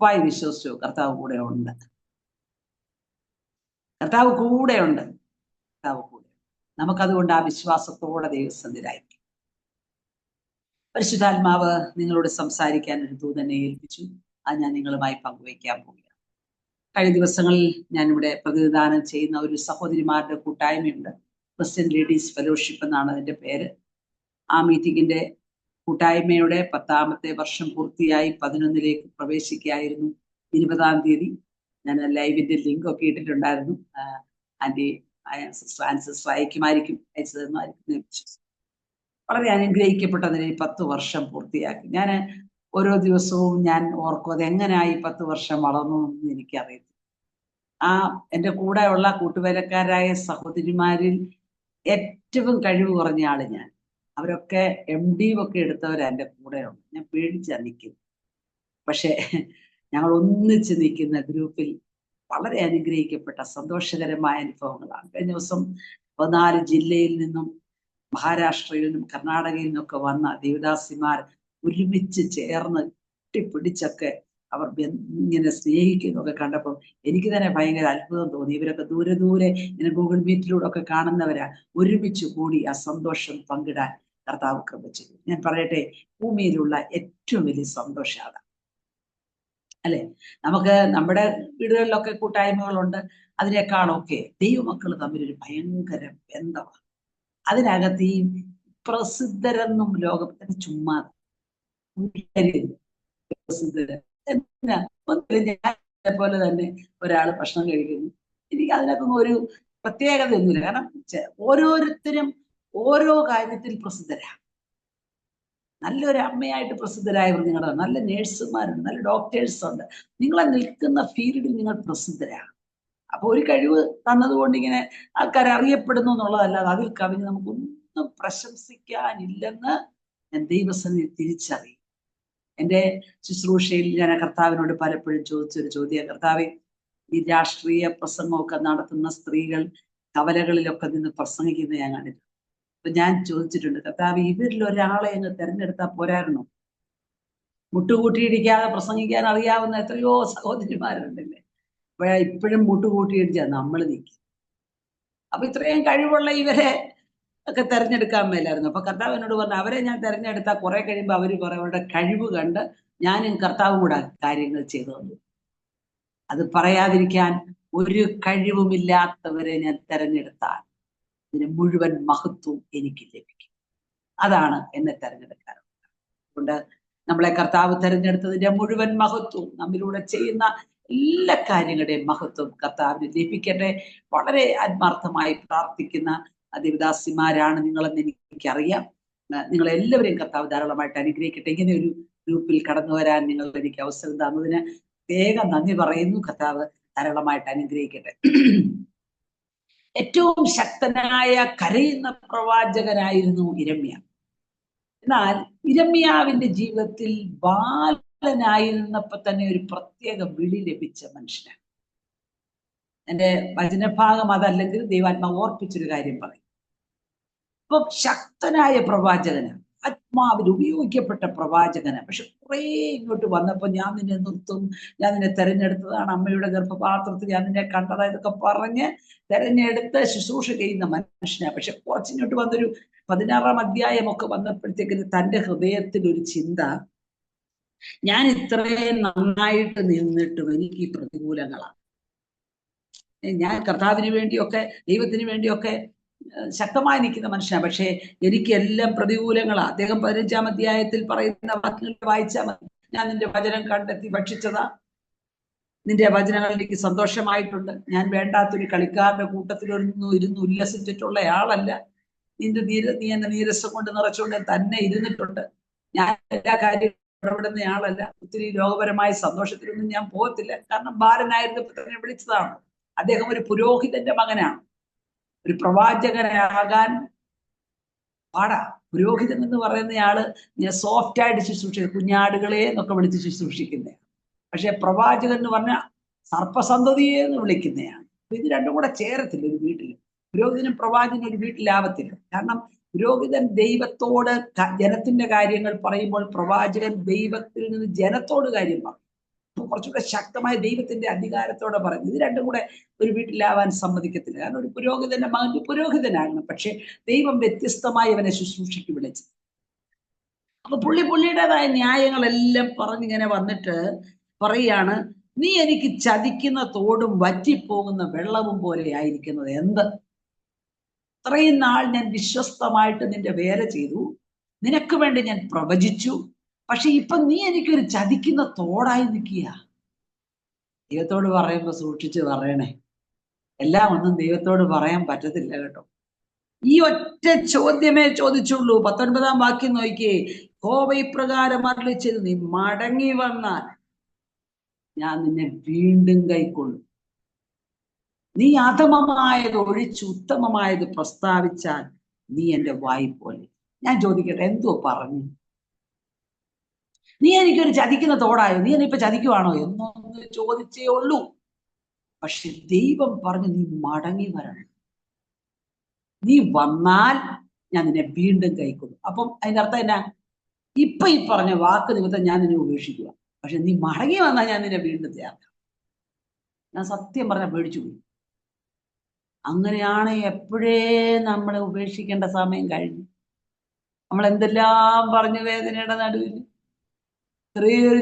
ഉറപ്പായി വിശ്വസിച്ചു, കർത്താവ് കൂടെ ഉണ്ട്. കർത്താവ് കൂടെയുണ്ട്. കർത്താവ് കൂടെ. നമുക്കതുകൊണ്ട് ആ വിശ്വാസത്തോടെ ദൈവസന്നിധിയിലായിരിക്കും. പരിശുദ്ധാത്മാവ് നിങ്ങളോട് സംസാരിക്കാൻ ഒരു ദൂതനെ ഏൽപ്പിച്ചു. അത് ഞാൻ നിങ്ങളുമായി പങ്കുവയ്ക്കാൻ പോവുകയാണ്. കഴിഞ്ഞ ദിവസങ്ങളിൽ ഞാനിവിടെ പ്രതിനിധാനം ചെയ്യുന്ന ഒരു സഹോദരിമാരുടെ കൂട്ടായ്മയുണ്ട്. ക്രിസ്ത്യൻ ലേഡീസ് ഫെലോഷിപ്പ് എന്നാണ് അതിന്റെ പേര്. ആ മീറ്റിങ്ങിന്റെ കൂട്ടായ്മയുടെ 10ാമത്തെ വർഷം പൂർത്തിയായി 11ലേക്ക് പ്രവേശിക്കുകയായിരുന്നു. 20-ാം തീയതി ഞാൻ ലൈവിന്റെ ലിങ്ക് ഒക്കെ ഇട്ടിട്ടുണ്ടായിരുന്നു. ആന്റി സിസ്റ്റർ അയക്കുമായിരിക്കും, അയച്ചതെന്നായിരിക്കും. വളരെ അനുഗ്രഹിക്കപ്പെട്ടതിന് 10 വർഷം പൂർത്തിയാക്കി. ഞാൻ ഓരോ ദിവസവും ഞാൻ ഓർക്കും അതെങ്ങനെയായി 10 വർഷം വളർന്നു എന്ന് എനിക്കറിയത്തില്ല. ആ എൻ്റെ കൂടെയുള്ള കൂട്ടുവേലക്കാരായ സഹോദരിമാരിൽ ഏറ്റവും കഴിവ് കുറഞ്ഞ ആള് ഞാൻ. അവരൊക്കെ MD ഒക്കെ എടുത്തവരാ എൻ്റെ കൂടെയുണ്ട്. ഞാൻ പേടിച്ചാ നിൽക്കുന്നു. പക്ഷെ ഞങ്ങൾ ഒന്നിച്ച് നിൽക്കുന്ന ഗ്രൂപ്പിൽ വളരെ അനുഗ്രഹിക്കപ്പെട്ട സന്തോഷകരമായ അനുഭവങ്ങളാണ്. കഴിഞ്ഞ ദിവസം 14 ജില്ലയിൽ നിന്നും മഹാരാഷ്ട്രയിൽ നിന്നും കർണാടകയിൽ നിന്നൊക്കെ വന്ന ദേവദാസിമാർ ഒരുമിച്ച് ചേർന്ന് കെട്ടിപ്പിടിച്ചൊക്കെ അവർ ഇങ്ങനെ സ്നേഹിക്കുന്നതൊക്കെ കണ്ടപ്പോൾ എനിക്ക് തന്നെ ഭയങ്കര അത്ഭുതം തോന്നി. ഇവരൊക്കെ ദൂരെ ദൂരെ ഇങ്ങനെ ഗൂഗിൾ മീറ്റിലൂടെ ഒക്കെ കാണുന്നവരാ. ഒരുമിച്ച് കൂടി ആ സന്തോഷം പങ്കിടാൻ കർത്താവ് കൃപ ചെയ്തു. ഞാൻ പറയട്ടെ, ഭൂമിയിലുള്ള ഏറ്റവും വലിയ സന്തോഷം അതാണ്, അല്ലെ? നമുക്ക് നമ്മുടെ വീടുകളിലൊക്കെ കൂട്ടായ്മകളുണ്ട്. അതിനേക്കാളൊക്കെ ദൈവമക്കൾ തമ്മിലൊരു ഭയങ്കര ബന്ധമാണ്. അതിനകത്ത് ഈ പ്രസിദ്ധരെന്നും ലോകത്തിന് ചുമ്മാ ഞാൻ പോലെ തന്നെ ഒരാൾ ഭക്ഷണം കഴിക്കുന്നു, എനിക്ക് അതിനകത്തൊന്നും ഒരു പ്രത്യേകതയൊന്നുമില്ല. കാരണം ഓരോരുത്തരും ഓരോ കാര്യത്തിൽ പ്രസിദ്ധരാണ്. നല്ലൊരു അമ്മയായിട്ട് പ്രസിദ്ധരായവർ നിങ്ങളുടെ, നല്ല നേഴ്സുമാരുണ്ട്, നല്ല ഡോക്ടേഴ്സ് ഉണ്ട്. നിങ്ങളെ നിൽക്കുന്ന ഫീൽഡിൽ നിങ്ങൾ പ്രസിദ്ധരാണ്. അപ്പൊ ഒരു കഴിവ് തന്നതുകൊണ്ട് ഇങ്ങനെ ആൾക്കാർ അറിയപ്പെടുന്നു എന്നുള്ളതല്ലാതെ അതിൽ കവിഞ്ഞ് നമുക്കൊന്നും പ്രശംസിക്കാനില്ലെന്ന് ഞാൻ ദൈവസന്നിധി തിരിച്ചറിയും. എൻ്റെ ശുശ്രൂഷയിൽ ഞാൻ കർത്താവിനോട് പലപ്പോഴും ചോദിച്ചൊരു ചോദ്യം, കർത്താവെ, ഈ രാഷ്ട്രീയ പ്രസംഗമൊക്കെ നടത്തുന്ന സ്ത്രീകൾ കവലകളിലൊക്കെ നിന്ന് പ്രസംഗിക്കുന്നത് ഞാൻ കണ്ടിട്ടുണ്ട്. അപ്പൊ ഞാൻ ചോദിച്ചിട്ടുണ്ട്, കർത്താവ്, ഇവരിൽ ഒരാളെ അങ്ങ് തെരഞ്ഞെടുത്താൽ പോരായിരുന്നു? മുട്ടുകൂട്ടിയിടിക്കാതെ പ്രസംഗിക്കാൻ അറിയാവുന്ന എത്രയോ സഹോദരിമാരുണ്ടല്ലേ. ഇപ്പോഴും മുട്ടുകൂട്ടിയിടിച്ചാ നമ്മൾ നിൽക്കും. അപ്പൊ ഇത്രയും കഴിവുള്ള ഇവരെ ഒക്കെ തെരഞ്ഞെടുക്കാൻ മേലായിരുന്നു. അപ്പൊ കർത്താവ് എന്നോട് പറഞ്ഞു, അവരെ ഞാൻ തെരഞ്ഞെടുത്താൽ കുറെ കഴിയുമ്പോൾ അവരുടെ കഴിവ് കണ്ട് ഞാനും കർത്താവും കൂടെ കാര്യങ്ങൾ ചെയ്തു തന്നു. അത് പറയാതിരിക്കാൻ ഒരു കഴിവുമില്ലാത്തവരെ ഞാൻ തെരഞ്ഞെടുത്താൽ ഇതിന് മുഴുവൻ മഹത്വം എനിക്ക് ലഭിക്കും. അതാണ് എന്നെ തെരഞ്ഞെടുക്കാറുള്ളത്. അതുകൊണ്ട് നമ്മളെ കർത്താവ് തെരഞ്ഞെടുത്തതിന്റെ മുഴുവൻ മഹത്വം, നമ്മിലൂടെ ചെയ്യുന്ന എല്ലാ കാര്യങ്ങളുടെയും മഹത്വം കർത്താവിന് ലഭിക്കട്ടെ. വളരെ ആത്മാർത്ഥമായി പ്രാർത്ഥിക്കുന്ന ദേവദാസിമാരാണ് നിങ്ങളെന്ന് എനിക്കറിയാം. നിങ്ങളെല്ലാവരെയും കർത്താവ് ധാരാളമായിട്ട് അനുഗ്രഹിക്കട്ടെ. ഇങ്ങനെ ഒരു ഗ്രൂപ്പിൽ കടന്നു വരാൻ നിങ്ങൾ എനിക്ക് അവസരം തന്നതിന് പ്രത്യേകം നന്ദി പറയുന്നു. കർത്താവ് ധാരാളമായിട്ട് അനുഗ്രഹിക്കട്ടെ. ഏറ്റവും ശക്തനായ കരയുന്ന പ്രവാചകനായിരുന്നു ഇരമ്യ. എന്നാൽ ഇരമ്യാവിന്റെ ജീവിതത്തിൽ ബാലനായിരുന്നപ്പോ തന്നെ ഒരു പ്രത്യേക വിളി ലഭിച്ച മനുഷ്യനാണ്. എന്റെ വചനഭാഗം അതല്ലെങ്കിൽ ദൈവാത്മാവ് ഓർപ്പിച്ചൊരു കാര്യം പറയും. ഇപ്പൊ ശക്തനായ പ്രവാചകന്, ആത്മാവിൽ ഉപയോഗിക്കപ്പെട്ട പ്രവാചകന്. പക്ഷെ കുറേ ഇങ്ങോട്ട് വന്നപ്പോ ഞാൻ നിന്നെ നിർത്തും, ഞാൻ നിന്നെ തെരഞ്ഞെടുത്തതാണ്, അമ്മയുടെ ഗർഭപാത്രത്തിൽ ഞാൻ നിന്നെ കണ്ടതാ, ഇതൊക്കെ പറഞ്ഞ് തെരഞ്ഞെടുത്ത് ശുശ്രൂഷ ചെയ്യുന്ന മനുഷ്യനാണ്. പക്ഷെ കുറച്ചിങ്ങോട്ട് വന്നൊരു 16-ാം അധ്യായമൊക്കെ വന്നപ്പോഴത്തേക്കിന് തൻ്റെ ഹൃദയത്തിൽ ഒരു ചിന്ത, ഞാൻ ഇത്രയും നന്നായിട്ട് നിന്നിട്ടും എനിക്ക് ഈ പ്രതികൂലങ്ങളാണ്. ഞാൻ കർത്താവിന് വേണ്ടിയൊക്കെ ദൈവത്തിന് വേണ്ടിയൊക്കെ ശക്തമായി നിൽക്കുന്ന മനുഷ്യനാണ്, പക്ഷേ എനിക്ക് എല്ലാം പ്രതികൂലങ്ങളാണ്. അദ്ദേഹം 15-ാം അധ്യായത്തിൽ പറയുന്ന വാക്യങ്ങൾ വായിച്ചാൽ മതി. ഞാൻ നിന്റെ വചനം കണ്ടെത്തി ഭക്ഷിച്ചതാ, നിന്റെ വചനങ്ങൾ എനിക്ക് സന്തോഷമായിട്ടുണ്ട്. ഞാൻ വേണ്ടാത്തൊരു കളിക്കാരുടെ കൂട്ടത്തിലൊന്നും ഇരുന്ന് ഉല്ലസിച്ചിട്ടുള്ള ആളല്ല. നീ എന്നെ നീരസം കൊണ്ട് നിറച്ചുകൊണ്ട് തന്നെ ഇരുന്നിട്ടുണ്ട്. ഞാൻ എല്ലാ കാര്യവും ഇടപെടുന്ന ആളല്ല. ഒത്തിരി ലോകപരമായ സന്തോഷത്തിലൊന്നും ഞാൻ പോകത്തില്ല. കാരണം ബാലനായിരുന്നപ്പോൾ തന്നെ വിളിച്ചതാണ്. അദ്ദേഹം ഒരു പുരോഹിതന്റെ മകനാണ്. ഒരു പ്രവാചകനാകാൻ പാടാ. പുരോഹിതൻ എന്ന് പറയുന്നയാള് സോഫ്റ്റ് ആയിട്ട് ശുശ്രൂഷിക്കുന്നത്, കുഞ്ഞാടുകളെ എന്നൊക്കെ വിളിച്ച് ശുശ്രൂഷിക്കുന്നതാണ്. പക്ഷെ പ്രവാചകൻ എന്ന് പറഞ്ഞാൽ സർപ്പസന്തതിയെ എന്ന് വിളിക്കുന്നതാണ്. ഇത് രണ്ടും കൂടെ ചേരത്തില്ല ഒരു വീട്ടിൽ. പുരോഹിതനും പ്രവാചകനും ഒരു വീട്ടിലാവത്തില്ല. കാരണം പുരോഹിതൻ ദൈവത്തോട് ജനത്തിന്റെ കാര്യങ്ങൾ പറയുമ്പോൾ പ്രവാചകൻ ദൈവത്തിൽ നിന്ന് ജനത്തോട് കാര്യം പറയും. കുറച്ചുകൂടെ ശക്തമായ ദൈവത്തിന്റെ അധികാരത്തോടെ പറയുന്നത്. ഇത് രണ്ടും കൂടെ ഒരു വീട്ടിലാവാൻ സമ്മതിക്കത്തില്ല. കാരണം ഒരു പുരോഹിതന്റെ മകൻ പുരോഹിതനാണ്, പക്ഷെ ദൈവം വ്യത്യസ്തമായി അവനെ ശുശ്രൂഷയ്ക്ക് വിളിച്ചു. അപ്പൊ പുള്ളിയുടേതായ ന്യായങ്ങളെല്ലാം പറഞ്ഞിങ്ങനെ വന്നിട്ട് പറയാണ്, നീ എനിക്ക് ചതിക്കുന്ന തോടും വറ്റിപ്പോകുന്ന വെള്ളവും പോലെ ആയിരിക്കുന്നത് എന്ത്? ഇത്രയും നാൾ ഞാൻ വിശ്വസ്തമായിട്ട് നിന്റെ വേല ചെയ്തു, നിനക്ക് വേണ്ടി ഞാൻ പ്രവചിച്ചു, പക്ഷെ ഇപ്പൊ നീ എനിക്കൊരു ചതിക്കുന്ന തോടായി നിൽക്കുക. ദൈവത്തോട് പറയുമ്പോ സൂക്ഷിച്ച് പറയണേ. എല്ലാം ഒന്നും ദൈവത്തോട് പറയാൻ പറ്റത്തില്ല കേട്ടോ. ഈ ഒറ്റ ചോദ്യമേ ചോദിച്ചുള്ളൂ. 19-ാം വാക്യം നോക്കിയേ. യഹോവ ഇപ്രകാരം അരുളിച്ചത്, നീ മടങ്ങി വന്നാൽ ഞാൻ നിന്നെ വീണ്ടും കൈക്കൊള്ളും. നീ അധമമായത് ഒഴിച്ച് ഉത്തമമായത് പ്രസ്താവിച്ചാൽ നീ എന്റെ വായി പോലെ. ഞാൻ ചോദിക്കട്ടെ, എന്തോ പറഞ്ഞു? നീ എനിക്കൊരു ചതിക്കുന്ന തോടായോ? നീ എന്നെ ഇപ്പൊ ചതിക്കുവാണോ എന്നൊന്ന് ചോദിച്ചേ ഉള്ളൂ. പക്ഷെ ദൈവം പറഞ്ഞു, നീ മടങ്ങി വരണം. നീ വന്നാൽ ഞാൻ നിന്നെ വീണ്ടും കൈക്കൊള്ളും. അപ്പം അതിന്റെ അർത്ഥം എന്നാ? ഇപ്പൊ ഈ പറഞ്ഞ വാക്ക് നിമിത്തം ഞാൻ നിന്നെ ഉപേക്ഷിക്കുക, പക്ഷെ നീ മടങ്ങി വന്നാൽ ഞാൻ നിന്നെ വീണ്ടും ചേർക്കാം. ഞാൻ സത്യം പറഞ്ഞ പേടിച്ചു പോയി. അങ്ങനെയാണ് എപ്പോഴേ നമ്മളെ ഉപേക്ഷിക്കേണ്ട സമയം കഴിഞ്ഞു. നമ്മൾ എന്തെല്ലാം പറഞ്ഞു വേദനയുടെ നടുവിൽ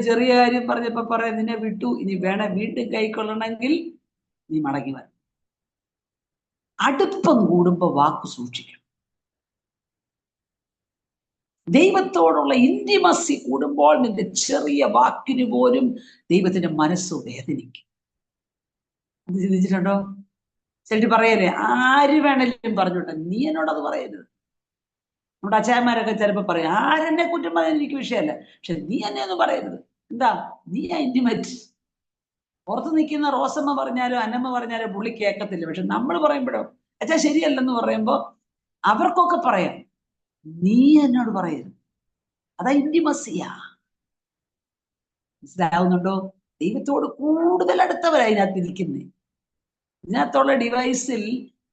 ചെറിയ കാര്യം പറഞ്ഞപ്പോ പറയാം, നിന്നെ വിട്ടു, ഇനി വേണേ വീണ്ടും കൈക്കൊള്ളണമെങ്കിൽ നീ മടങ്ങി വരണം. അടുപ്പം കൂടുമ്പോ വാക്ക് സൂക്ഷിക്കണം. ദൈവത്തോടുള്ള ഇന്റിമസി കൂടുമ്പോൾ നിന്റെ ചെറിയ വാക്കിന് പോലും ദൈവത്തിന്റെ മനസ്സ് വേദനിക്കും. അത് ചിന്തിച്ചിട്ടുണ്ടോ? ചിലർ പറയല്ലേ, ആര് വേണേലും പറഞ്ഞോട്ടെ, നീ എന്നോടത് പറയരുത്. നമ്മുടെ അച്ചായന്മാരൊക്കെ ചിലപ്പോ പറയും, ആരെന്നെ കുറ്റം പറയാൻ എനിക്ക് വിഷയമല്ല, പക്ഷെ നീ എന്നെ ഒന്നും പറയരുത്. എന്താ? നീ ആ ഇന്റിമേറ്റ്. പുറത്ത് നിൽക്കുന്ന റോസമ്മ പറഞ്ഞാലോ അന്നമ്മ പറഞ്ഞാലോ പുള്ളി കേൾക്കത്തില്ല. പക്ഷെ നമ്മൾ പറയുമ്പോഴോ, അച്ഛാ ശരിയല്ലെന്ന് പറയുമ്പോ അവർക്കൊക്കെ പറയാം, നീ എന്നോട് പറയരുത്. അതാ ഇന്റിമസിയാ. മനസ്സിലാവുന്നുണ്ടോ? ദൈവത്തോട് കൂടുതൽ അടുത്തവരായി ഇതിനകത്ത് ഇരിക്കുന്നേ. ഇതിനകത്തുള്ള ഡിവൈസിൽ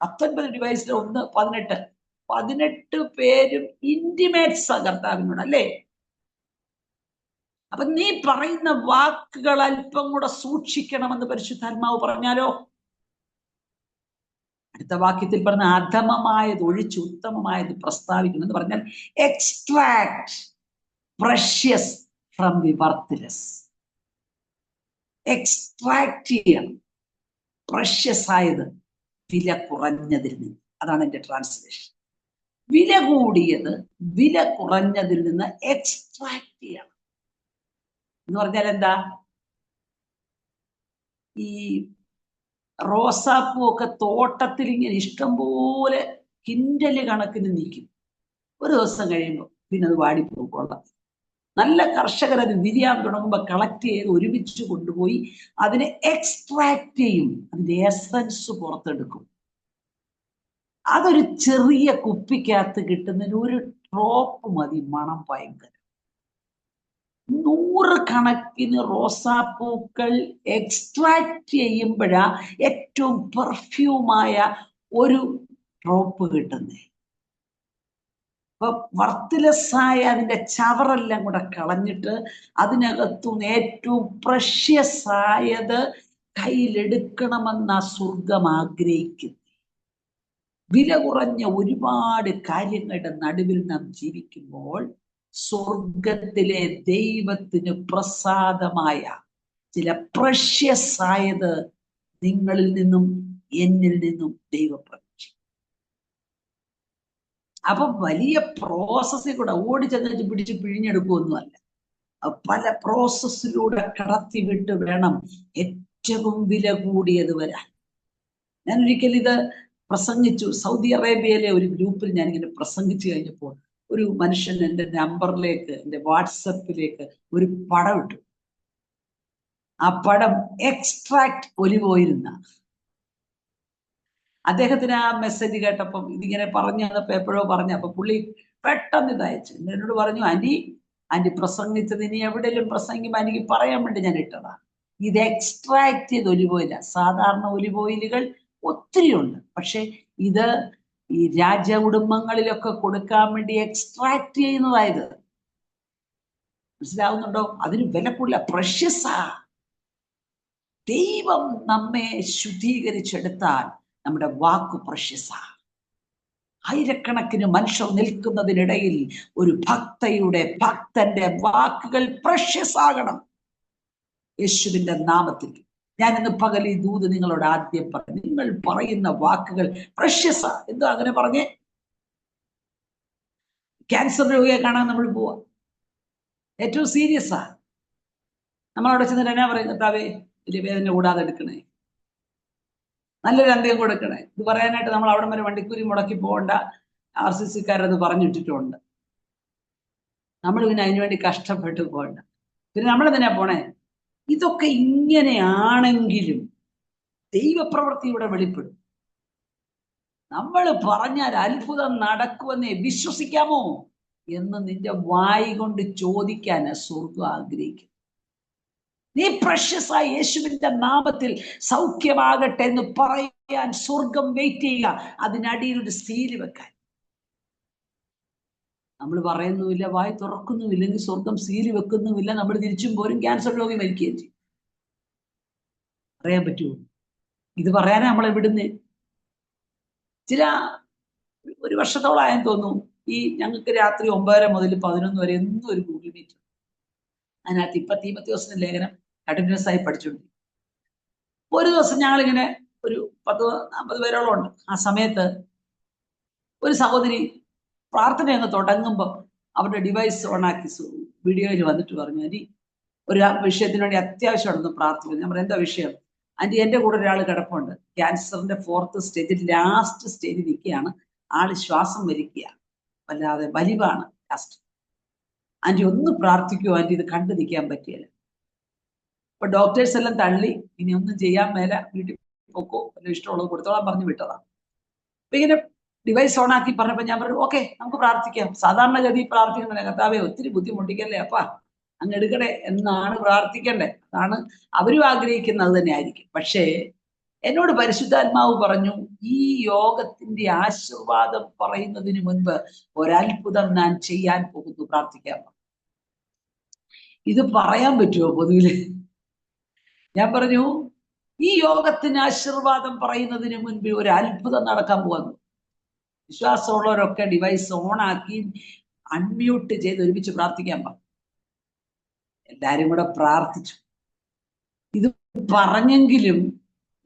19 ഡിവൈസിൽ 18 പേരും ഇന്റിമേറ്റ്സ് കർത്താവിനോട്, അല്ലേ? അപ്പൊ നീ പറയുന്ന വാക്കുകൾ അല്പം കൂടെ സൂക്ഷിക്കണമെന്ന് പരിശുദ്ധാത്മാവ് പറഞ്ഞാലോ? അടുത്ത വാക്യത്തിൽ പറഞ്ഞ അധമമായത് ഒഴിച്ച് ഉത്തമമായത് പ്രസ്താവിക്കുമെന്ന് പറഞ്ഞാൽ extract precious from the worthless. Extract ചെയ്യണം പ്രഷ്യസ് ആയത് വില കുറഞ്ഞതിൽ നിന്ന്. അതാണ് എന്റെ ട്രാൻസ്ലേഷൻ. വില കൂടിയത് വില കുറഞ്ഞതിൽ നിന്ന് എക്സ്ട്രാക്ട് ചെയ്യണം എന്ന് പറഞ്ഞാൽ എന്താ? ഈ റോസാപ്പൂ ഒക്കെ തോട്ടത്തിൽ ഇങ്ങനെ ഇഷ്ടംപോലെ കിൻഡല് കണക്കിന് നിൽക്കും. ഒരു ദിവസം കഴിയുമ്പോൾ പിന്നെ അത് വാടിപ്പോയിക്കൊള്ളാം. നല്ല കർഷകർ അത് വിരിയാൻ തുടങ്ങുമ്പോൾ കളക്ട് ചെയ്ത് ഒരുമിച്ച് കൊണ്ടുപോയി അതിനെ എക്സ്ട്രാക്ട് ചെയ്യും, അതിന്റെ എസൻസ് പുറത്തെടുക്കും. അതൊരു ചെറിയ കുപ്പിക്കകത്ത് കിട്ടുന്നതിന് ഒരു ഡ്രോപ്പ് മതി, മണം ഭയങ്കര. 100 കണക്കിന് റോസാപ്പൂക്കൾ എക്സ്ട്രാക്ട് ചെയ്യുമ്പോഴാ ഏറ്റവും പെർഫ്യൂമായ ഒരു ഡ്രോപ്പ് കിട്ടുന്നേ. അപ്പൊ വർത്ത്ലെസ്സായ അതിന്റെ ചവറെല്ലാം കൂടെ കളഞ്ഞിട്ട് അതിനകത്തുനിന്ന് ഏറ്റവും പ്രഷ്യസ് ആയത് കയ്യിലെടുക്കണമെന്ന സ്വർഗം ആഗ്രഹിക്കുന്നു. വില കുറഞ്ഞ ഒരുപാട് കാര്യങ്ങളുടെ നടുവിൽ നാം ജീവിക്കുമ്പോൾ സ്വർഗത്തിലെ ദൈവത്തിന് പ്രസാദമായ ചില പ്രഷ്യസ് ആയത് നിങ്ങളിൽ നിന്നും എന്നിൽ നിന്നും ദൈവം പ്രതീക്ഷിക്കും. അപ്പൊ വലിയ പ്രോസസ്സിൽ കൂടെ ഓടിച്ചെന്ന് പിടിച്ച് പിഴിഞ്ഞെടുക്കുമൊന്നുമല്ല. പല പ്രോസസ്സിലൂടെ കടത്തിവിട്ട് വേണം ഏറ്റവും വില കൂടിയത് വരാൻ. ഞാൻ ഒരിക്കലും ഇത് പ്രസംഗിച്ചു. സൗദി അറേബ്യയിലെ ഒരു ഗ്രൂപ്പിൽ ഞാനിങ്ങനെ പ്രസംഗിച്ചു കഴിഞ്ഞപ്പോൾ ഒരു മനുഷ്യൻ എൻ്റെ നമ്പറിലേക്ക്, എൻ്റെ വാട്സപ്പിലേക്ക് ഒരു പടം ഇട്ടു. ആ പടം എക്സ്ട്രാക്ട് ഒലിവ് ഓയിലിരുന്ന. അദ്ദേഹത്തിന് ആ മെസ്സേജ് കേട്ടപ്പം ഇതിങ്ങനെ പറഞ്ഞു തന്നപ്പോ എപ്പോഴോ പറഞ്ഞു. അപ്പൊ പുള്ളി പെട്ടെന്ന് ഇതയച്ചു. എന്നോട് പറഞ്ഞു, ആന്റി പ്രസംഗിച്ചത് ഇനി എവിടെയെങ്കിലും പ്രസംഗിക്കുമ്പോൾ എനിക്ക് പറയാൻ വേണ്ടി ഞാൻ ഇട്ടതാ. ഇത് എക്സ്ട്രാക്ട് ചെയ്ത് ഒലിവ് ഓയിലാ. സാധാരണ ഒലിവ് ഓയിലുകൾ ഒത്തിരി ഉണ്ട്, പക്ഷെ ഇത് ഈ രാജകുടുംബങ്ങളിലൊക്കെ കൊടുക്കാൻ വേണ്ടി എക്സ്ട്രാക്ട് ചെയ്യുന്നതായത്. മനസ്സിലാവുന്നുണ്ടോ? അതിന് വില കൂടുതല, പ്രഷ്യസാ. ദൈവം നമ്മെ ശുദ്ധീകരിച്ചെടുത്താൽ നമ്മുടെ വാക്ക് പ്രഷ്യസാ. ആയിരക്കണക്കിന് മനുഷ്യർ നിൽക്കുന്നതിനിടയിൽ ഒരു ഭക്തന്റെ വാക്കുകൾ പ്രഷ്യസാകണം. യേശുവിന്റെ നാമത്തിൽ ഞാൻ ഇന്ന് പകൽ ഈ ദൂത് നിങ്ങളോട് ആദ്യം പറഞ്ഞു. നിങ്ങൾ പറയുന്ന വാക്കുകൾ പ്രഷ്യസാ. എന്താ അങ്ങനെ പറഞ്ഞേ? ക്യാൻസർ രോഗിയെ കാണാൻ നമ്മൾ പോവാ, ഏറ്റവും സീരിയസാ. നമ്മളവിടെ ചെന്നിട്ട് എന്നാ പറയും? കർത്താവേ വലിയ വേദന കൂടാതെ എടുക്കണേ, നല്ലൊരു അന്ത്യം കൊടുക്കണേ. ഇത് പറയാനായിട്ട് നമ്മൾ അവിടെ വരെ വണ്ടിക്കൂലി മുടക്കി പോകണ്ട. RCCക്കാരത് പറഞ്ഞിട്ടിട്ടുണ്ട്. നമ്മൾ പിന്നെ അതിനുവേണ്ടി കഷ്ടപ്പെട്ടു പോകണ്ട. പിന്നെ നമ്മൾ എന്തിനാ പോണേ? ഇതൊക്കെ ഇങ്ങനെയാണെങ്കിലും ദൈവപ്രവൃത്തി ഇവിടെ വെളിപ്പെടും. നമ്മൾ പറഞ്ഞാൽ അത്ഭുതം നടക്കുമെന്നേ വിശ്വസിക്കാമോ എന്ന് നിന്റെ വായി കൊണ്ട് ചോദിക്കാൻ സ്വർഗം ആഗ്രഹിക്കും. നീ പ്രഷ്യസായി യേശുവിന്റെ നാമത്തിൽ സൗഖ്യമാകട്ടെ എന്ന് പറയാൻ സ്വർഗം വെയിറ്റ് ചെയ്യുക. അതിനടിയിൽ ഒരു സീല് വെക്കാൻ. നമ്മൾ പറയുന്നുമില്ല, വായി തുറക്കുന്നുമില്ലെങ്കിൽ സ്വർഗം സീല് വെക്കുന്നുമില്ല. നമ്മൾ തിരിച്ചും പോരും, ക്യാൻസർ രോഗി മരിക്കുകയും ചെയ്യും. പറയാൻ പറ്റുമോ? ഇത് പറയാനാ നമ്മളെ വിടുന്നേ. ഒരു വർഷത്തോളായെന്ന് തോന്നുന്നു ഈ ഞങ്ങൾക്ക് രാത്രി 9:30 മുതൽ 11 വരെ എന്നും ഒരു ഗൂഗിൾ മീറ്റ്. അതിനകത്ത് ഇപ്പൊ തീമോഥെയോസിന്റെ ലേഖനം കണ്ടിന്യൂസ് ആയി പഠിച്ചുകൊണ്ടിരിക്കും. ഒരു ദിവസം ഞങ്ങളിങ്ങനെ ഒരു 10-40 പേരോളം ഉണ്ട്. ആ സമയത്ത് ഒരു സഹോദരി പ്രാർത്ഥന അങ്ങ് തുടങ്ങുമ്പോൾ അവരുടെ ഡിവൈസ് ഓണാക്കി വീഡിയോയിൽ വന്നിട്ട് പറഞ്ഞു, ആന്റി ഒരു വിഷയത്തിന് വേണ്ടി അത്യാവശ്യമാണെന്ന് പ്രാർത്ഥിക്കുന്നു. ഞാൻ പറയാം, എന്താ വിഷയം? ആന്റി, എൻ്റെ കൂടെ ഒരാൾ കിടപ്പുണ്ട്, ക്യാൻസറിന്റെ 4th സ്റ്റേജിൽ, ലാസ്റ്റ് സ്റ്റേജിൽ നിൽക്കുകയാണ്. ആള് ശ്വാസം വലിക്കുക, വല്ലാതെ വലിവാണ് ലാസ്റ്റ്. ആന്റി ഒന്ന് പ്രാർത്ഥിക്കുമോ ആന്റി, ഇത് കണ്ടു നിൽക്കാൻ പറ്റിയല്ല. അപ്പൊ ഡോക്ടേഴ്സ് എല്ലാം തള്ളി, ഇനി ഒന്നും ചെയ്യാൻ മേല, വീട്ടിൽ പോക്കോ, വല്ല ഇഷ്ടമുള്ളത് കൊടുത്തോളാൻ പറഞ്ഞു വിട്ടതാണ്. അപ്പൊ ഇങ്ങനെ ഡിവൈസ് ഓൺ ആക്കി പറഞ്ഞപ്പോ ഞാൻ പറഞ്ഞു, ഓക്കെ നമുക്ക് പ്രാർത്ഥിക്കാം. സാധാരണഗതി പ്രാർത്ഥിക്കുന്ന കർത്താവേ ഒത്തിരി ബുദ്ധിമുട്ടിക്കല്ലേ അപ്പാ, അങ്ങ് എടുക്കണേ എന്നാണ് പ്രാർത്ഥിക്കണ്ടേ. അതാണ് അവരും ആഗ്രഹിക്കുന്നത് തന്നെ ആയിരിക്കും. പക്ഷേ എന്നോട് പരിശുദ്ധാത്മാവ് പറഞ്ഞു, ഈ യോഗത്തിന്റെ ആശീർവാദം പറയുന്നതിന് മുൻപ് ഒരത്ഭുതം ഞാൻ ചെയ്യാൻ പോകുന്നു, പ്രാർത്ഥിക്കാൻ. ഇത് പറയാൻ പറ്റുമോ പൊതുവില്? ഞാൻ പറഞ്ഞു, ഈ യോഗത്തിന് ആശീർവാദം പറയുന്നതിന് മുൻപ് ഒരു അത്ഭുതം നടക്കാൻ പോകുന്നു. വിശ്വാസമുള്ളവരൊക്കെ ഡിവൈസ് ഓൺ ആക്കി അൺമ്യൂട്ട് ചെയ്ത് ഒരുമിച്ച് പ്രാർത്ഥിക്കാൻ പറഞ്ഞു. എല്ലാരും കൂടെ പ്രാർത്ഥിച്ചു. ഇത് പറഞ്ഞെങ്കിലും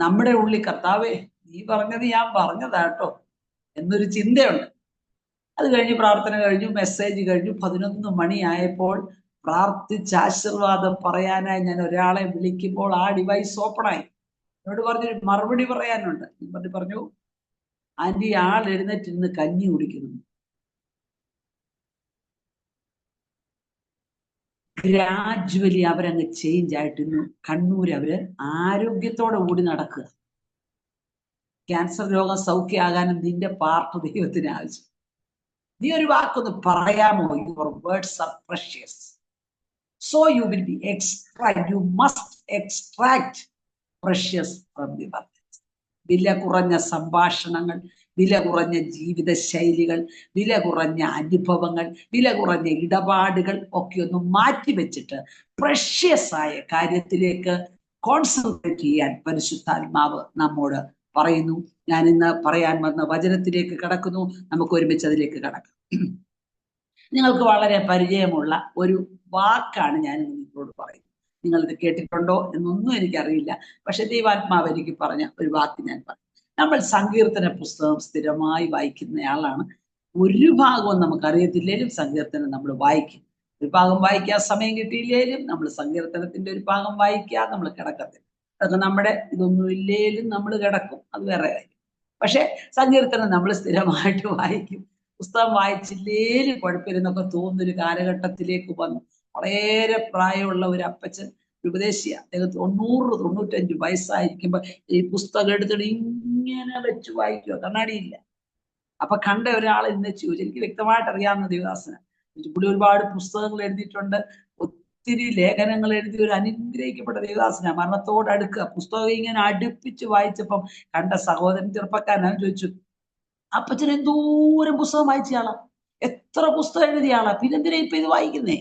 നമ്മുടെ ഉള്ളിൽ, കർത്താവേ നീ പറഞ്ഞത് ഞാൻ പറഞ്ഞതാട്ടോ എന്നൊരു ചിന്തയുണ്ട്. അത് കഴിഞ്ഞ് പ്രാർത്ഥന കഴിഞ്ഞു, മെസ്സേജ് കഴിഞ്ഞു. 11 മണിയായപ്പോൾ പ്രാർത്ഥിച്ച് ആശീർവാദം പറയാനായി ഞാൻ ഒരാളെ വിളിക്കുമ്പോൾ ആ ഡിവൈസ് ഓപ്പണായി. എന്നോട് പറഞ്ഞു മറുപടി പറയാനുണ്ട്. പറഞ്ഞു, ആന്റി ആൾ എഴുന്നേറ്റിരുന്ന് കഞ്ഞി കുടിക്കുന്നു. ഗ്രാജുവലി അവരങ്ങ് ചേഞ്ച് ആയിട്ടിരുന്നു. കണ്ണൂർ അവര് ആരോഗ്യത്തോടെ കൂടി നടക്കുക. ക്യാൻസർ രോഗം സൗഖ്യമാകാനും നിന്റെ പാർട്ട് ദൈവത്തിന് ആവശ്യം. നീ ഒരു വാക്കൊന്ന് പറയാമോ? Your words are precious, so you will be extract, you must extract precious from the word. വില കുറഞ്ഞ സംഭാഷണങ്ങൾ, വില കുറഞ്ഞ ജീവിത ശൈലികൾ, വില കുറഞ്ഞ അനുഭവങ്ങൾ, വില കുറഞ്ഞ ഇടപാടുകൾ ഒക്കെ ഒന്ന് മാറ്റിവെച്ചിട്ട് പ്രഷ്യസ് ആയ കാര്യത്തിലേക്ക് കോൺസെൻട്രേറ്റ് ചെയ്യാൻ പരിശുദ്ധാത്മാവ് നമ്മോട് പറയുന്നു. ഞാൻ ഇന്ന് പറയാൻ വന്ന വചനത്തിലേക്ക് കടക്കുന്നു. നമുക്ക് ഒരുമിച്ച് അതിലേക്ക് കടക്കാം. നിങ്ങൾക്ക് വളരെ പരിചയമുള്ള ഒരു വാക്കാണ് ഞാൻ നിങ്ങളോട് പറയുന്നത്. നിങ്ങളിത് കേട്ടിട്ടുണ്ടോ എന്നൊന്നും എനിക്കറിയില്ല. പക്ഷെ ദൈവാത്മാവ് എനിക്ക് പറഞ്ഞ ഒരു വാക്ക് ഞാൻ പറയും. നമ്മൾ സങ്കീർത്തന പുസ്തകം സ്ഥിരമായി വായിക്കുന്നയാളാണ്. ഒരു ഭാഗവും നമുക്കറിയത്തില്ലേലും സങ്കീർത്തനം നമ്മൾ വായിക്കും. ഒരു ഭാഗം വായിക്കാൻ സമയം കിട്ടിയില്ലേലും നമ്മൾ സങ്കീർത്തനത്തിന്റെ ഒരു ഭാഗം വായിക്കുക, നമ്മൾ കിടക്കത്തില്ല. അതൊക്കെ നമ്മുടെ ഇതൊന്നും ഇല്ലേലും നമ്മൾ കിടക്കും, അത് വേറെ കാര്യം. പക്ഷെ സങ്കീർത്തനം നമ്മൾ സ്ഥിരമായിട്ട് വായിക്കും. പുസ്തകം വായിച്ചില്ലേലും കുഴപ്പമില്ലെന്നൊക്കെ തോന്നുന്നൊരു കാലഘട്ടത്തിലേക്ക് വന്നു. വളരെ പ്രായമുള്ള ഒരു അപ്പച്ചൻ, ഉപദേശിയ, അദ്ദേഹം 90-95 വയസ്സായിരിക്കുമ്പോ ഈ പുസ്തകം എടുത്തിട്ട് ഇങ്ങനെ വെച്ച് വായിക്കുക, കണ്ണാടിയില്ല. അപ്പൊ കണ്ട ഒരാൾ ഇന്ന് ചോദിച്ചു, എനിക്ക് വ്യക്തമായിട്ട് അറിയാവുന്ന ദേവദാസന, പുള്ളി ഒരുപാട് പുസ്തകങ്ങൾ എഴുതിയിട്ടുണ്ട്, ഒത്തിരി ലേഖനങ്ങൾ എഴുതി, ഒരു അനുഗ്രഹിക്കപ്പെട്ട ദേവദാസന. മരണത്തോടടുക്കുക, പുസ്തകം ഇങ്ങനെ അടുപ്പിച്ച് വായിച്ചപ്പം കണ്ട സഹോദരൻ ചെറുപ്പക്കാരനാണ് ചോദിച്ചു, അപ്പച്ചൻ എന്തോരം പുസ്തകം വായിച്ചയാളാ, എത്ര പുസ്തകം എഴുതിയാളാ, പിന്നെന്തിനാ ഇപ്പൊ ഇത് വായിക്കുന്നേ?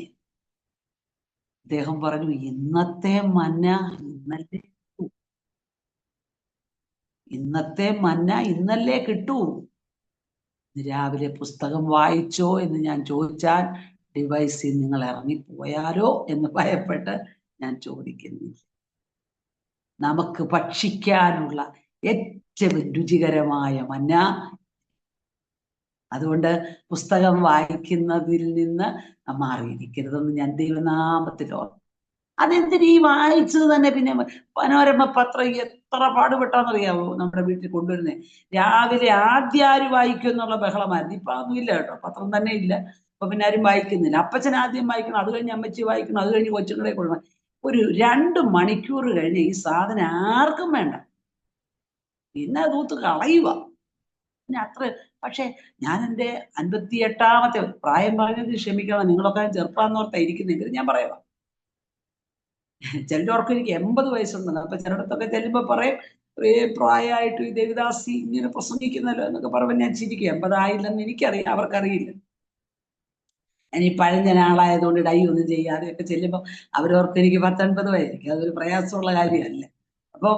അദ്ദേഹം പറഞ്ഞു, ഇന്നത്തെ മന്ന ഇന്നലെ ഇന്നത്തെ മന്ന ഇന്നല്ലേ കിട്ടൂ. രാവിലെ പുസ്തകം വായിച്ചോ എന്ന് ഞാൻ ചോദിച്ചാൽ ഡിവൈസിൽ നിങ്ങൾ ഇറങ്ങിപ്പോയാലോ എന്ന് ഭയപ്പെട്ട് ഞാൻ ചോദിക്കുന്നില്ല. നമുക്ക് ഭക്ഷിക്കാനുള്ള ഏറ്റവും രുചികരമായ മന്ന. അതുകൊണ്ട് പുസ്തകം വായിക്കുന്നതിൽ നിന്ന് മാറിയിരിക്കരുതെന്ന് ഞാൻ ദൈവനാമത്തിൽ ഓർക്കും. അതെന്തിന് ഈ വായിച്ചത് തന്നെ പിന്നെ മനോരമ പത്രം എത്ര പാടുപെട്ടാന്നറിയാവോ നമ്മുടെ വീട്ടിൽ കൊണ്ടുവരുന്നേ. രാവിലെ ആദ്യം ആര് വായിക്കും എന്നുള്ള ബഹളമായിരുന്നു. ഇപ്പൊ അതൊന്നും ഇല്ല കേട്ടോ, പത്രം തന്നെ ഇല്ല. അപ്പൊ പിന്നെ ആരും വായിക്കുന്നില്ല. അപ്പച്ചൻ ആദ്യം വായിക്കണം, അത് കഴിഞ്ഞ് അമ്മച്ചി വായിക്കണം, അത് കഴിഞ്ഞ് കൊച്ചുങ്ങളെ കൊടുക്കണം. ഒരു 2 മണിക്കൂർ കഴിഞ്ഞ് ഈ സാധനം ആർക്കും വേണ്ട, പിന്നെ തൂത്ത് കളയുക. പിന്നെ അത്ര. പക്ഷെ ഞാൻ എൻ്റെ 58ാമത്തെ പ്രായം പറഞ്ഞത് ക്ഷമിക്കണം, നിങ്ങളൊക്കെ ചെറുപ്പാന്നോർത്താ ഇരിക്കുന്നെങ്കിൽ ഞാൻ പറയാം. ചിലർക്ക് എനിക്ക് 80 വയസ്സുണ്ടെന്ന്. അപ്പൊ ചിലയിടത്തൊക്കെ ചെല്ലുമ്പോ പറയും പ്രായമായിട്ട് ഈ ദേവദാസി ഇങ്ങനെ പ്രസംഗിക്കുന്നല്ലോ എന്നൊക്കെ പറയുമ്പോൾ ഞാൻ ചിരിക്കും. 80 ആയില്ലെന്ന് എനിക്കറിയാം, അവർക്കറിയില്ല. ഇനി പഴഞ്ചനാളായതുകൊണ്ട് ഡൈ ഒന്നും ചെയ്യാതെ ഒക്കെ ചെല്ലുമ്പോൾ അവരവർക്ക് എനിക്ക് 19 വയസ്സായിരിക്കും. അതൊരു പ്രയാസമുള്ള കാര്യമല്ല. അപ്പൊ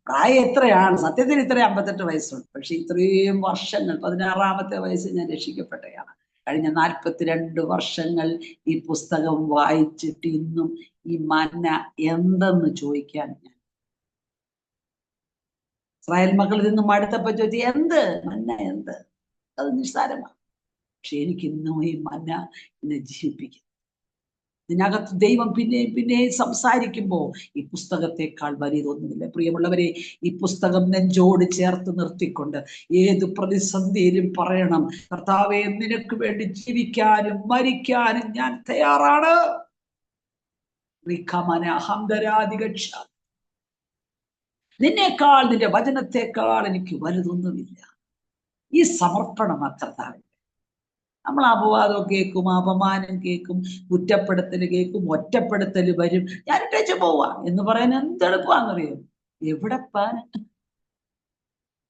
പ്രായം എത്രയാണ്? സത്യത്തിൽ ഇത്ര 58 വയസ്സുണ്ട്. പക്ഷെ ഇത്രയും വർഷങ്ങൾ, 16ാമത്തെ വയസ്സിൽ ഞാൻ രക്ഷിക്കപ്പെട്ടയാണ്. കഴിഞ്ഞ 42 വർഷങ്ങൾ ഈ പുസ്തകം വായിച്ചിട്ട് ഇന്നും ഈ മന്ന എന്തെന്ന് ചോദിക്കാൻ ഞാൻ ഇസ്രായേൽ മക്കൾ നിന്ന് മടുത്തപ്പോ ചോദിച്ചു എന്ത് മന്ന, എന്ത്? അത് നിസ്സാരമാണ്. പക്ഷെ എനിക്ക് ഇന്നും ഈ മന്ന എന്നെ ജീവിപ്പിക്കും. ഇതിനകത്ത് ദൈവം പിന്നെയും പിന്നെയും സംസാരിക്കുമ്പോൾ ഈ പുസ്തകത്തെക്കാൾ വലിയതൊന്നുമില്ല. പ്രിയമുള്ളവരെ, ഈ പുസ്തകം നെഞ്ചോട് ചേർത്ത് നിർത്തിക്കൊണ്ട് ഏത് പ്രതിസന്ധിയിലും പറയണം, കർത്താവേ, നിനക്ക് വേണ്ടി ജീവിക്കാനും മരിക്കാനും ഞാൻ തയ്യാറാണ്. നിന്നേക്കാൾ, നിന്റെ വചനത്തെക്കാൾ എനിക്ക് വലുതൊന്നുമില്ല. ഈ സമർപ്പണം കർത്താവേ. നമ്മൾ അപവാദം കേൾക്കും, അപമാനം കേൾക്കും, കുറ്റപ്പെടുത്തൽ കേൾക്കും, ഒറ്റപ്പെടുത്തൽ വരും. ഞാൻ ഇട്ടേച്ച് പോവാ എന്ന് പറയാൻ എന്തെളുപ്പാന്നറിയോ? എവിടെ പാൻ?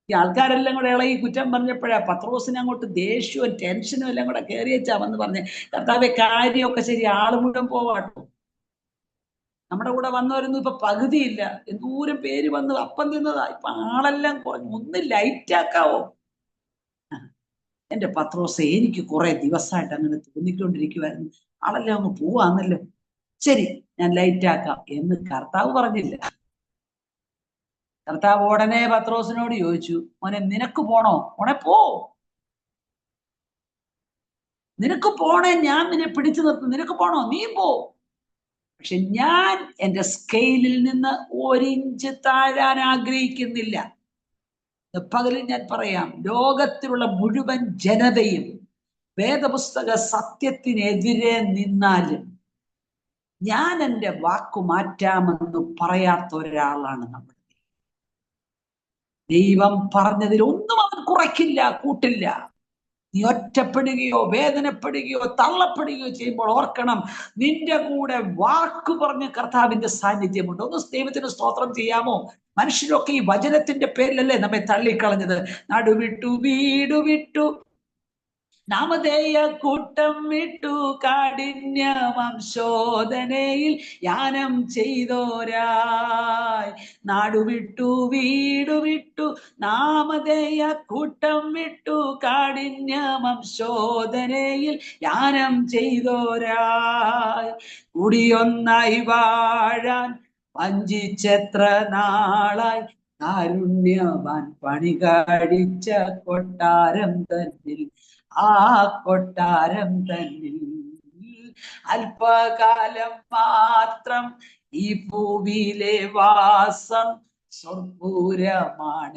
ഈ ആൾക്കാരെല്ലാം കൂടെ ഇളകി കുറ്റം പറഞ്ഞപ്പോഴാ പത്രോസിനെ അങ്ങോട്ട് ദേഷ്യവും ടെൻഷനും എല്ലാം കൂടെ കയറിയച്ചാ വന്ന് പറഞ്ഞേ, കർത്താവെ, കാര്യമൊക്കെ ശരി, ആള് മുഴുവൻ പോവാട്ടോ. നമ്മുടെ കൂടെ വന്നവരൊന്നും ഇപ്പൊ പകുതിയില്ല. എന്തോരം പേര് വന്ന് അപ്പം തിന്നതാ. ഇപ്പൊ ആളെല്ലാം കുറഞ്ഞു. ഒന്ന് ലൈറ്റാക്കാവോ? എന്റെ പത്രോസെ, എനിക്ക് കുറെ ദിവസമായിട്ട് അങ്ങനെ തോന്നിക്കൊണ്ടിരിക്കുവായിരുന്നു, ആളെല്ലാം അങ്ങ് പോവാന്നല്ലോ. ശരി, ഞാൻ ലൈറ്റാക്കാം എന്ന് കർത്താവ് പറഞ്ഞില്ല. കർത്താവ് ഉടനെ പത്രോസിനോട് ചോദിച്ചു, മോനെ, നിനക്ക് പോണോ? മോനെ പോ, നിനക്ക് പോണേ, ഞാൻ നിന്നെ പിടിച്ചു നിർത്തും. നിനക്ക് പോണോ? നീ പോ. പക്ഷെ ഞാൻ എന്റെ സ്കെയിലിൽ നിന്ന് 1 ഇഞ്ച് താഴാൻ ആഗ്രഹിക്കുന്നില്ല. പകലിൽ ഞാൻ പറയാം, ലോകത്തിലുള്ള മുഴുവൻ ജനതയും വേദപുസ്തക സത്യത്തിനെതിരെ നിന്നാലും ഞാൻ എൻ്റെ വാക്കു മാറ്റാമെന്ന് പറയാത്ത ഒരാളാണ് നമ്മൾ. ദൈവം പറഞ്ഞതിൽ ഒന്നും അവൻ കുറയ്ക്കില്ല, കൂട്ടില്ല. നീ ഒറ്റപ്പെടുകയോ വേദനപ്പെടുകയോ തള്ളപ്പെടുകയോ ചെയ്യുമ്പോൾ ഓർക്കണം, നിന്റെ കൂടെ വാക്ക് പറഞ്ഞ കർത്താവിന്റെ സാന്നിധ്യമുണ്ട്. ഒന്ന് ദൈവത്തിന് സ്തോത്രം ചെയ്യാമോ? മനുഷ്യരൊക്കെ ഈ വചനത്തിന്റെ പേരിലല്ലേ നമ്മെ തള്ളിക്കളഞ്ഞത്. നടുവിട്ടു, വീട് വിട്ടു, നാമധേയ കൂട്ടം വിട്ടു, കാഠിന്യമം ശോധനയിൽ യാനം ചെയ്തോരായി. നാടുവിട്ടു, വീട് വിട്ടു, നാമധേയ കൂട്ടം വിട്ടു, കാഠിന്യമം ശോധനയിൽ യാനം ചെയ്തോരായി. കൂടിയൊന്നായി വാഴാൻ വഞ്ചിച്ചെത്ര നാളായി, കാരുണ്യവാൻ പണി കാടിച്ച കൊട്ടാരം തന്നിൽ, ആ കൊട്ടാരം തന്നിൽ അല്പകാലം മാത്രം ഈ ഭൂമിയിലെ വാസം, സ്വർപ്പൂരമാണെന്റെ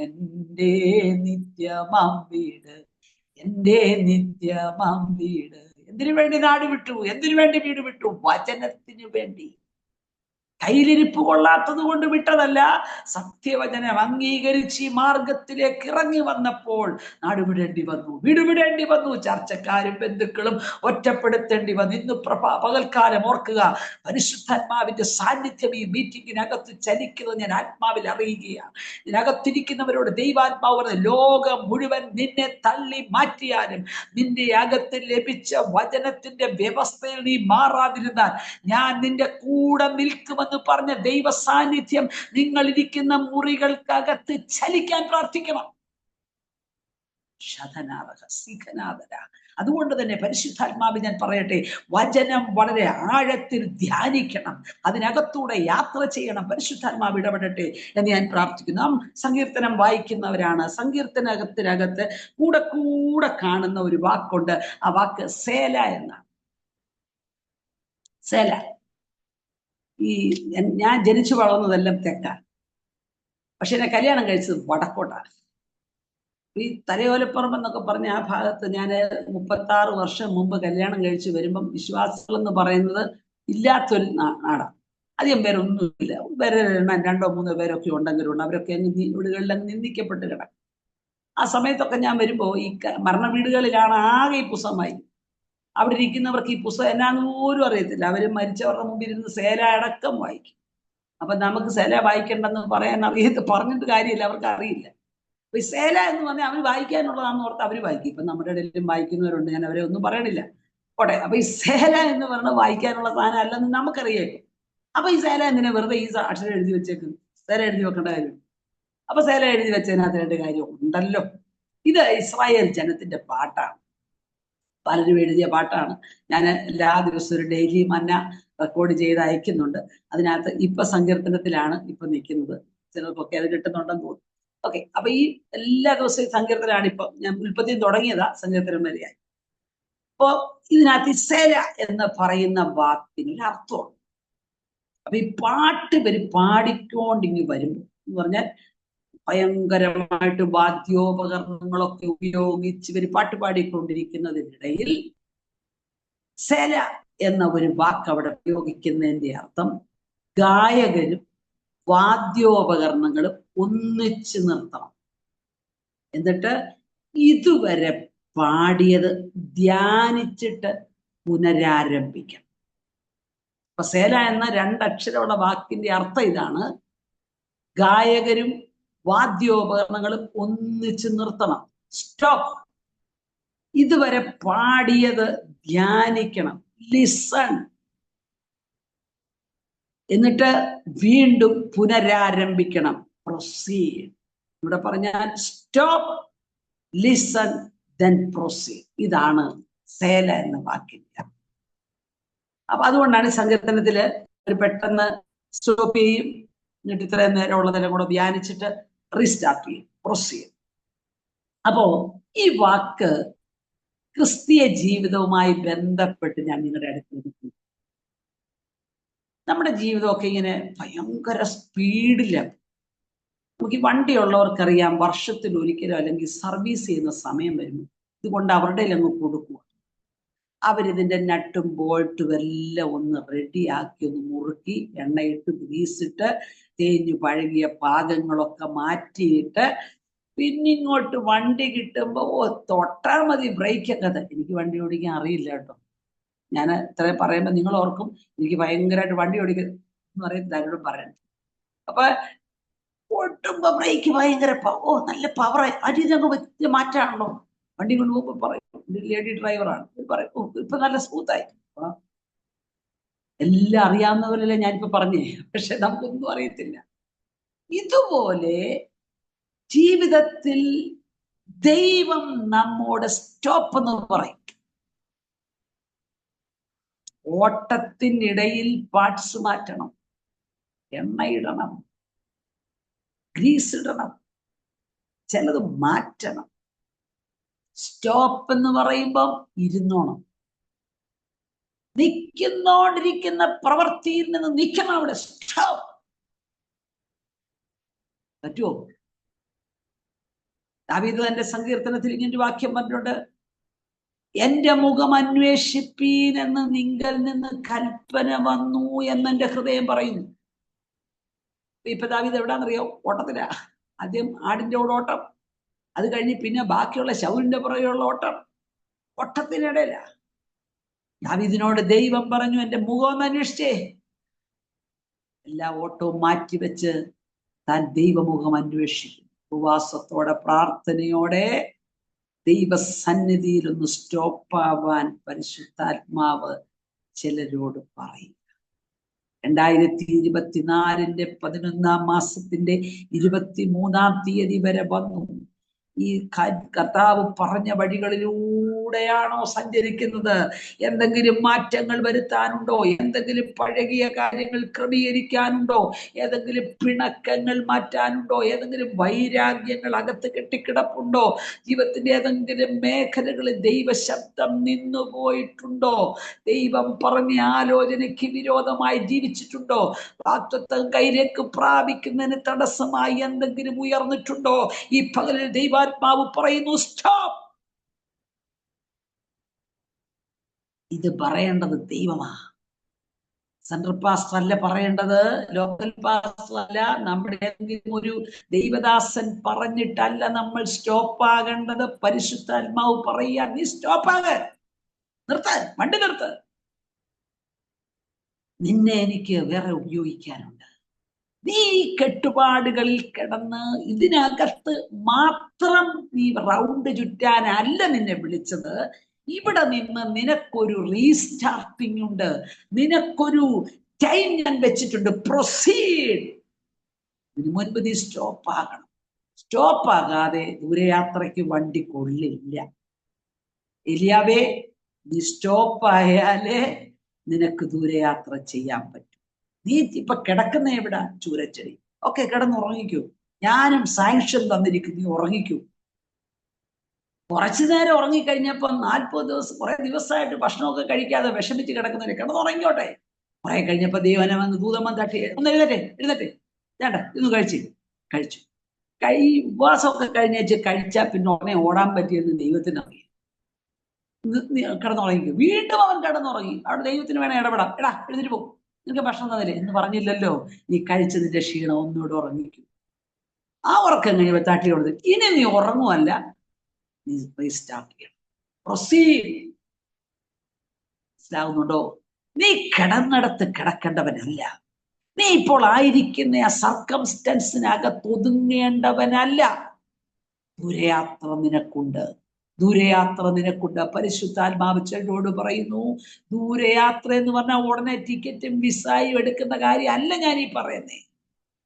നിത്യമാം വീട്, എന്റെ നിത്യമാം വീട്. എന്തിനു വേണ്ടി നാട് വിട്ടു? എന്തിനു വേണ്ടി വീട് വിട്ടു? വചനത്തിനു വേണ്ടി. കയ്യിലിരിപ്പ് കൊള്ളാത്തത് കൊണ്ട് വിട്ടതല്ല, സത്യവചനം അംഗീകരിച്ച് ഈ മാർഗത്തിലേക്ക് ഇറങ്ങി വന്നപ്പോൾ നാടുവിടേണ്ടി വന്നു, വീടുവിടേണ്ടി വന്നു. ചർച്ചക്കാരും ബന്ധുക്കളും ഒറ്റപ്പെടുത്തേണ്ടി വന്നു. ഇന്ന് പകൽക്കാലം ഓർക്കുക, പരിശുദ്ധാത്മാവിന്റെ സാന്നിധ്യം ഈ മീറ്റിംഗിനകത്ത് ചലിക്കുന്നത് ഞാൻ ആത്മാവിൽ അറിയുകയാണ്. ഇതിനകത്തിരിക്കുന്നവരോട് ദൈവാത്മാവ് പറഞ്ഞ, ലോകം മുഴുവൻ നിന്നെ തള്ളി മാറ്റിയാലും നിന്റെ അകത്ത് ലഭിച്ച വചനത്തിന്റെ വ്യവസ്ഥയിൽ നീ മാറാതിരുന്നാൽ ഞാൻ നിന്റെ കൂടെ നിൽക്കുമെന്ന് എന്ന് പറഞ്ഞ ദൈവ സാന്നിധ്യം നിങ്ങൾ ഇരിക്കുന്ന മുറികൾക്കകത്ത് ചലിക്കാൻ പ്രാർത്ഥിക്കണം. അതുകൊണ്ട് തന്നെ പരിശുദ്ധാത്മാവ് ഞാൻ പറയട്ടെ, വചനം വളരെ ആഴത്തിൽ ധ്യാനിക്കണം, അതിനകത്തൂടെ യാത്ര ചെയ്യണം. പരിശുദ്ധാത്മാവ് ഇടപെടട്ടെ എന്ന് ഞാൻ പ്രാർത്ഥിക്കുന്നു. നാം സങ്കീർത്തനം വായിക്കുന്നവരാണ്. സങ്കീർത്തനകത്തിനകത്ത് കൂടെ കൂടെ കാണുന്ന ഒരു വാക്കുണ്ട്. ആ വാക്ക് സേല എന്നാണ്. സേല. ഞാൻ ജനിച്ചു വളർന്നതെല്ലാം തെക്കാണ്, പക്ഷെ എന്നെ കല്യാണം കഴിച്ചത് വടക്കോട്ടാണ്. ഈ തലയോലപ്പുറം എന്നൊക്കെ പറഞ്ഞ ആ ഭാഗത്ത് ഞാൻ 36 വർഷം മുമ്പ് കല്യാണം കഴിച്ച് വരുമ്പം വിശ്വാസികൾ എന്ന് പറയുന്നത് ഇല്ലാത്തൊരു നാടാണ്. അധികം പേരൊന്നുമില്ല, പേരെ 2 or 3 പേരൊക്കെ ഉണ്ടെങ്കിലും ഉണ്ട്. അവരൊക്കെ വീടുകളിലങ്ങ് നിന്ദിക്കപ്പെട്ട് കിടക്കും. ആ സമയത്തൊക്കെ ഞാൻ വരുമ്പോൾ ഈ മരണ വീടുകളിലാണ് ആകെ ഈ പുസ്തകം വായിക്കും. അവിടെ ഇരിക്കുന്നവർക്ക് ഈ പുസ്തകം എന്നാന്ന് പോലും അറിയത്തില്ല. അവർ മരിച്ചവരുടെ മുമ്പിൽ ഇരുന്ന് സേല അടക്കം വായിക്കും. അപ്പൊ നമുക്ക് സേല വായിക്കണ്ടെന്ന് പറഞ്ഞിട്ട് കാര്യമില്ല, അവർക്ക് അറിയില്ല. അപ്പൊ സേല എന്ന് പറഞ്ഞാൽ അവർ വായിക്കാനുള്ളതാണെന്ന് ഓർത്ത് അവർ വായിക്കും. ഇപ്പൊ നമ്മുടെ ഇടയിലും വായിക്കുന്നവരുണ്ട്, ഞാൻ അവരെ ഒന്നും പറയണില്ല, പോട്ടെ. അപ്പൊ ഈ സേല എന്ന് പറഞ്ഞാൽ വായിക്കാനുള്ള സാധനം അല്ലെന്ന് നമുക്കറിയാം. അപ്പൊ ഈ സേല എന്തിനാ വെറുതെ ഈ അക്ഷരം എഴുതി വെച്ചേക്കും? സേല എഴുതി വെക്കേണ്ട കാര്യം. അപ്പൊ സേല എഴുതി വെച്ചതിനകത്ത് 2 കാര്യം ഉണ്ടല്ലോ. ഇത് ഇസ്രായേൽ ജനത്തിന്റെ പാട്ടാണ്, പലരും എഴുതിയ പാട്ടാണ്. ഞാൻ എല്ലാ ദിവസവും ഒരു ഡെയിലി മന്ന റെക്കോർഡ് ചെയ്ത് അയക്കുന്നുണ്ട്. അതിനകത്ത് ഇപ്പൊ സങ്കീർത്തനത്തിലാണ് ഇപ്പൊ നിൽക്കുന്നത്. ചിലർക്കൊക്കെ അത് കിട്ടുന്നുണ്ടെന്ന് തോന്നുന്നു. ഓക്കെ, അപ്പൊ ഈ എല്ലാ ദിവസവും സങ്കീർത്തനാണ്. ഇപ്പൊ ഞാൻ ഉൽപ്പത്തി തുടങ്ങിയതാ, സങ്കീർത്തനം വരെയായി. അപ്പോ ഇതിനകത്ത് സേല എന്ന് പറയുന്ന വാക്കിന് ഒരു അർത്ഥമാണ്. അപ്പൊ ഈ പാട്ട് പാടിക്കൊണ്ടിങ്ങി വരും എന്ന് പറഞ്ഞാൽ ഭയങ്കരമായിട്ട് വാദ്യോപകരണങ്ങളൊക്കെ ഉപയോഗിച്ച് ഇവർ പാട്ട് പാടിക്കൊണ്ടിരിക്കുന്നതിനിടയിൽ സേല എന്ന ഒരു വാക്ക് അവിടെ ഉപയോഗിക്കുന്നതിന്റെ അർത്ഥം ഗായകരും വാദ്യോപകരണങ്ങളും ഒന്നിച്ച് നിർത്തണം, എന്നിട്ട് ഇതുവരെ പാടിയത് ധ്യാനിച്ചിട്ട് പുനരാരംഭിക്കണം. അപ്പൊ സേല എന്ന 2 അക്ഷരമുള്ള വാക്കിന്റെ അർത്ഥം ഇതാണ്: ഗായകരും വാദ്യോപകരണങ്ങളും ഒന്നിച്ച് നിർത്തണം, സ്റ്റോപ്പ്. ഇതുവരെ പാടിയത് ധ്യാനിക്കണം, ലിസൺ. എന്നിട്ട് വീണ്ടും പുനരാരംഭിക്കണം, പ്രൊസീഡ്. ഇവിടെ പറഞ്ഞാൽ സ്റ്റോപ്പ്, ലിസൺ, ദെൻ പ്രൊസീഡ്. ഇതാണ് സേല എന്ന വാക്കിന്റെ. അപ്പൊ അതുകൊണ്ടാണ് സങ്കീർത്തനത്തില് ഒരു പെട്ടെന്ന് സ്റ്റോപ്പ് ചെയ്യും, എന്നിട്ട് ഇത്രയും നേരം ഉള്ളതെല്ലാം കൂടെ ധ്യാനിച്ചിട്ട് റീസ്റ്റാർട്ട് ചെയ്യും, പ്രൊസീഡ്. അപ്പോ ഈ വാക്ക് ക്രിസ്തീയ ജീവിതവുമായി ബന്ധപ്പെട്ട് ഞാൻ നിങ്ങളുടെ അടുത്ത് നമ്മുടെ ജീവിതമൊക്കെ ഇങ്ങനെ ഭയങ്കര സ്പീഡിലാണ്. നമുക്ക് ഈ വണ്ടിയുള്ളവർക്കറിയാം, വർഷത്തിൽ ഒരിക്കലും അല്ലെങ്കിൽ സർവീസ് ചെയ്യുന്ന സമയം വരുന്നു, ഇതുകൊണ്ട് അവരുടെ അങ്ങ് കൊടുക്കുക. അവരിതിൻ്റെ നട്ടും ബോൾട്ടും എല്ലാം ഒന്ന് റെഡിയാക്കി ഒന്ന് മുറുക്കി എണ്ണയിട്ട് ഗ്രീസിട്ട് തേഞ്ഞു പഴകിയ ഭാഗങ്ങളൊക്കെ മാറ്റിയിട്ട് പിന്നിങ്ങോട്ട് വണ്ടി കിട്ടുമ്പോൾ തൊട്ടാൽ മതി ബ്രേക്കൊക്കെ. എനിക്ക് വണ്ടി ഓടിക്കാൻ അറിയില്ല കേട്ടോ. ഞാൻ ഇത്രയും പറയുമ്പോൾ നിങ്ങൾ ഓർക്കും എനിക്ക് ഭയങ്കരമായിട്ട് വണ്ടി ഓടിക്കുന്നു എന്ന് പറയുന്നത് ആരോടും പറയണം. അപ്പൊ ഓട്ടുമ്പോ ബ്രേക്ക് ഭയങ്കര നല്ല പവറായി അരിതങ്ങ് വെച്ച് മാറ്റാണല്ലോ. വണ്ടി കൊണ്ടുപോകുമ്പോ പറയും, ലേഡി ഡ്രൈവറാണ്, പറയും ഇപ്പൊ നല്ല സ്മൂത്തായി. എല്ലാം അറിയാവുന്നവരല്ലേ ഞാനിപ്പോ പറഞ്ഞേ, പക്ഷെ നമുക്കൊന്നും അറിയത്തില്ല. ഇതുപോലെ ജീവിതത്തിൽ ദൈവം നമ്മോട് സ്റ്റോപ്പ് എന്ന് പറയും. ഓട്ടത്തിനിടയിൽ പാർട്സ് മാറ്റണം, എണ്ണയിടണം, ഗ്രീസ് ഇടണം, ചിലത് മാറ്റണം. സ്റ്റോപ്പ് എന്ന് പറയുമ്പം ഇരുന്നോണം. നിൽക്കുന്നോണ്ടിരിക്കുന്ന പ്രവൃത്തിയിൽ നിന്ന് നിൽക്കണം, അവിടെ സ്റ്റോപ്പ്. പറ്റുമോ? ദാവീദ് തന്റെ സങ്കീർത്തനത്തിൽ ഇങ്ങനെ വാക്യം പറഞ്ഞിട്ടുണ്ട്: എന്റെ മുഖം അന്വേഷിപ്പീൻ എന്ന് നിങ്കൽ നിന്ന് കൽപ്പന വന്നു എന്നെന്റെ ഹൃദയം പറയുന്നു. ഇപ്പൊ ദാവീദ് എവിടാന്നറിയോ? ഓട്ടത്തിലാ. ആദ്യം ആടിന്റെ കൂടെ ഓട്ടം, അത് കഴിഞ്ഞ് പിന്നെ ബാക്കിയുള്ള ശൗലിന്റെ പുറകെയുള്ള ഓട്ടം, ഓട്ടത്തിനിടയിലാ. ദാവീദിനോട് ദൈവം പറഞ്ഞു, എന്റെ മുഖം ഒന്ന് അന്വേഷിച്ചേ. എല്ലാ ഓട്ടവും മാറ്റിവെച്ച് താൻ ദൈവമുഖം അന്വേഷിക്കും. ഉപവാസത്തോടെ പ്രാർത്ഥനയോടെ ദൈവസന്നിധിയിൽ ഒന്ന് സ്റ്റോപ്പ് ആവാൻ പരിശുദ്ധാത്മാവ് ചിലരോട് പറയും. 2024 11-ാം മാസത്തിന്റെ 23-ാം തീയതി വരെ വന്നു. ഈ കർത്താവ് പറഞ്ഞ വഴികളിലൂടെയാണോ സഞ്ചരിക്കുന്നത്? എന്തെങ്കിലും മാറ്റങ്ങൾ വരുത്താനുണ്ടോ? എന്തെങ്കിലും പഴകിയ കാര്യങ്ങൾ ക്രമീകരിക്കാനുണ്ടോ? ഏതെങ്കിലും പിണക്കങ്ങൾ മാറ്റാനുണ്ടോ? ഏതെങ്കിലും വൈരാഗ്യങ്ങൾ അകത്ത് കെട്ടിക്കിടപ്പുണ്ടോ? ജീവിതത്തിന്റെ ഏതെങ്കിലും മേഖലകളിൽ ദൈവശബ്ദം നിന്നുപോയിട്ടുണ്ടോ? ദൈവം പറഞ്ഞ ആലോചനയ്ക്ക് വിരോധമായി ജീവിച്ചിട്ടുണ്ടോ? വാഗ്ദത്തം കയ്യിലേക്ക് പ്രാപിക്കുന്നതിന് തടസ്സമായി എന്തെങ്കിലും ഉയർന്നിട്ടുണ്ടോ? ഈ പകലിൽ ദൈവാത്മാവ് പറയുന്നു, സ്റ്റോപ്പ്. ഇത് പറയേണ്ടത് ദൈവമാ. സെൻട്രൽ പാസ്റ്റർ അല്ല പറയേണ്ടത്, ലോക്കൽ പാസ്റ്റർ അല്ല, നമ്മുടെ ഏതെങ്കിലും ഒരു ദൈവദാസൻ പറഞ്ഞിട്ടല്ല നമ്മൾ സ്റ്റോപ്പ് ആകേണ്ടത്. പരിശുദ്ധാത്മാവ് പറയുക, നീ സ്റ്റോപ്പ് ആക, നിർത്ത്, വണ്ടി നിർത്ത്. നിന്നെ എനിക്ക് വേറെ ഉപയോഗിക്കാനുണ്ട്. നീ കെട്ടുപാടുകളിൽ കിടന്ന് ഇതിനകത്ത് മാത്രം നീ റൗണ്ട് ചുറ്റാനല്ല നിന്നെ വിളിച്ചത്. ഇവിടെ നിന്ന് നിനക്കൊരു റീസ്റ്റാർട്ടിംഗ് ഉണ്ട്, നിനക്കൊരു ടൈം ഞാൻ വെച്ചിട്ടുണ്ട്. പ്രൊസീഡ്. ഇതിനു മുൻപ് നീ സ്റ്റോപ്പ് ആകണം. സ്റ്റോപ്പ് ആകാതെ ദൂരയാത്രയ്ക്ക് വണ്ടി കൊള്ളില്ല. എലിയാവേ, നീ സ്റ്റോപ്പ് ആയാലേ നിനക്ക് ദൂരയാത്ര ചെയ്യാൻ പറ്റും. നീ ഇപ്പൊ കിടക്കുന്ന എവിടാ? ചൂരച്ചെടി. ഓക്കെ, കിടന്നുറങ്ങിക്കൂ. ഞാനും സാങ്ഷൻ തന്നിരിക്കും, നീ ഉറങ്ങിക്കൂ. കുറച്ചു നേരം ഉറങ്ങിക്കഴിഞ്ഞപ്പോ 40 ദിവസം, കുറെ ദിവസമായിട്ട് ഭക്ഷണമൊക്കെ കഴിക്കാതെ വിഷമിച്ച് കിടക്കുന്നവരെ കിടന്നുറങ്ങിക്കോട്ടെ. കുറെ കഴിഞ്ഞപ്പോ ദൈവനെ വന്ന് ദൂതമ്മ തട്ടി, ഒന്ന് എഴുന്നേറ്റ് വേണ്ട, ഇന്ന് കഴിച്ചു. ഉപവാസമൊക്കെ കഴിഞ്ഞേച്ച് കഴിച്ചാൽ പിന്നെ ഉടനെ ഓടാൻ പറ്റിയെന്ന് ദൈവത്തിന് അറിയാം. കിടന്നുറങ്ങിക്കും. വീണ്ടും അവൻ കിടന്നുറങ്ങി. അവിടെ ദൈവത്തിന് വേണം ഇടപെടാം. എഴുന്നേറ്റ് പോകും, നിനക്ക് ഭക്ഷണം തന്നില്ലേ എന്ന് പറഞ്ഞില്ലല്ലോ. നീ കഴിച്ചതിന്റെ ക്ഷീണം ഒന്നുകൂടെ ഉറങ്ങിക്കും. ആ ഉറക്കം കഴിയുമ്പോൾ തട്ടി കൊടുത്ത്, ഇനി നീ ഉറങ്ങുമല്ല, നീ റീസ്റ്റാർട്ട് ചെയ്യണം. പ്രൊസീഡ്. മനസ്സിലാവുന്നുണ്ടോ? നീ കിടന്നിടത്ത് കിടക്കേണ്ടവനല്ല. നീ ഇപ്പോൾ ആയിരിക്കുന്ന ആ സർക്കംസ്റ്റൻസിനകത്ത് ഒതുങ്ങേണ്ടവനല്ല. ദൂരയാത്ര നിനക്കുണ്ട്. പരിശുദ്ധാത്മാവ് ചിലരോട് പറയുന്നു, ദൂരയാത്ര എന്ന് പറഞ്ഞാൽ ഉടനെ ടിക്കറ്റും വിസയും എടുക്കുന്ന കാര്യം അല്ല ഞാൻ ഈ പറയുന്നേ.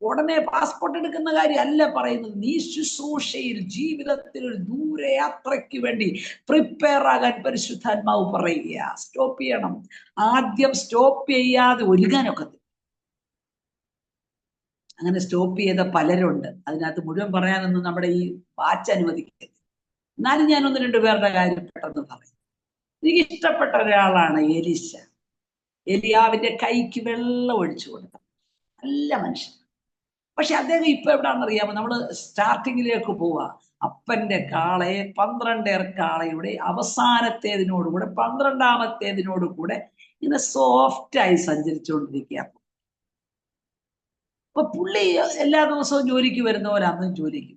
ഉടനെ പാസ്പോർട്ട് എടുക്കുന്ന കാര്യം അല്ല പറയുന്നത്. നീ ശുശ്രൂഷയിൽ, ജീവിതത്തിൽ ഒരു ദൂരയാത്രയ്ക്ക് വേണ്ടി പ്രിപ്പയർ ആകാൻ പരിശുദ്ധാത്മാവ് പറയുക. സ്റ്റോപ്പ് ചെയ്യണം. ആദ്യം സ്റ്റോപ്പ് ചെയ്യാതെ ഒരുങ്ങാനൊക്കെ. അങ്ങനെ സ്റ്റോപ്പ് ചെയ്ത പലരുണ്ട്. അതിനകത്ത് മുഴുവൻ പറയാനൊന്നും നമ്മുടെ ഈ വാച്ച് അനുവദിക്കരുത്. എന്നാലും ഞാൻ 1-2 പേരുടെ കാര്യം പെട്ടെന്ന് പറയും. എനിക്ക് ഇഷ്ടപ്പെട്ട ഒരാളാണ് എലീശ. എലിയാവിന്റെ കൈക്ക് വെള്ളം ഒഴിച്ചു കൊടുത്ത നല്ല മനുഷ്യൻ. പക്ഷെ അദ്ദേഹം ഇപ്പൊ എവിടാന്നറിയാമോ? നമ്മള് സ്റ്റാർട്ടിങ്ങിലേക്ക് പോവാ. അപ്പന്റെ കാളയെ 12 കാളയുടെ അവസാനത്തേതിനോടുകൂടെ 12ാമത്തേതിനോടുകൂടെ ഇങ്ങനെ സോഫ്റ്റായി സഞ്ചരിച്ചുകൊണ്ടിരിക്കുക. അപ്പൊ പുള്ളി എല്ലാ ദിവസവും ജോലിക്ക് വരുന്നവരന്നും ജോലിക്ക്.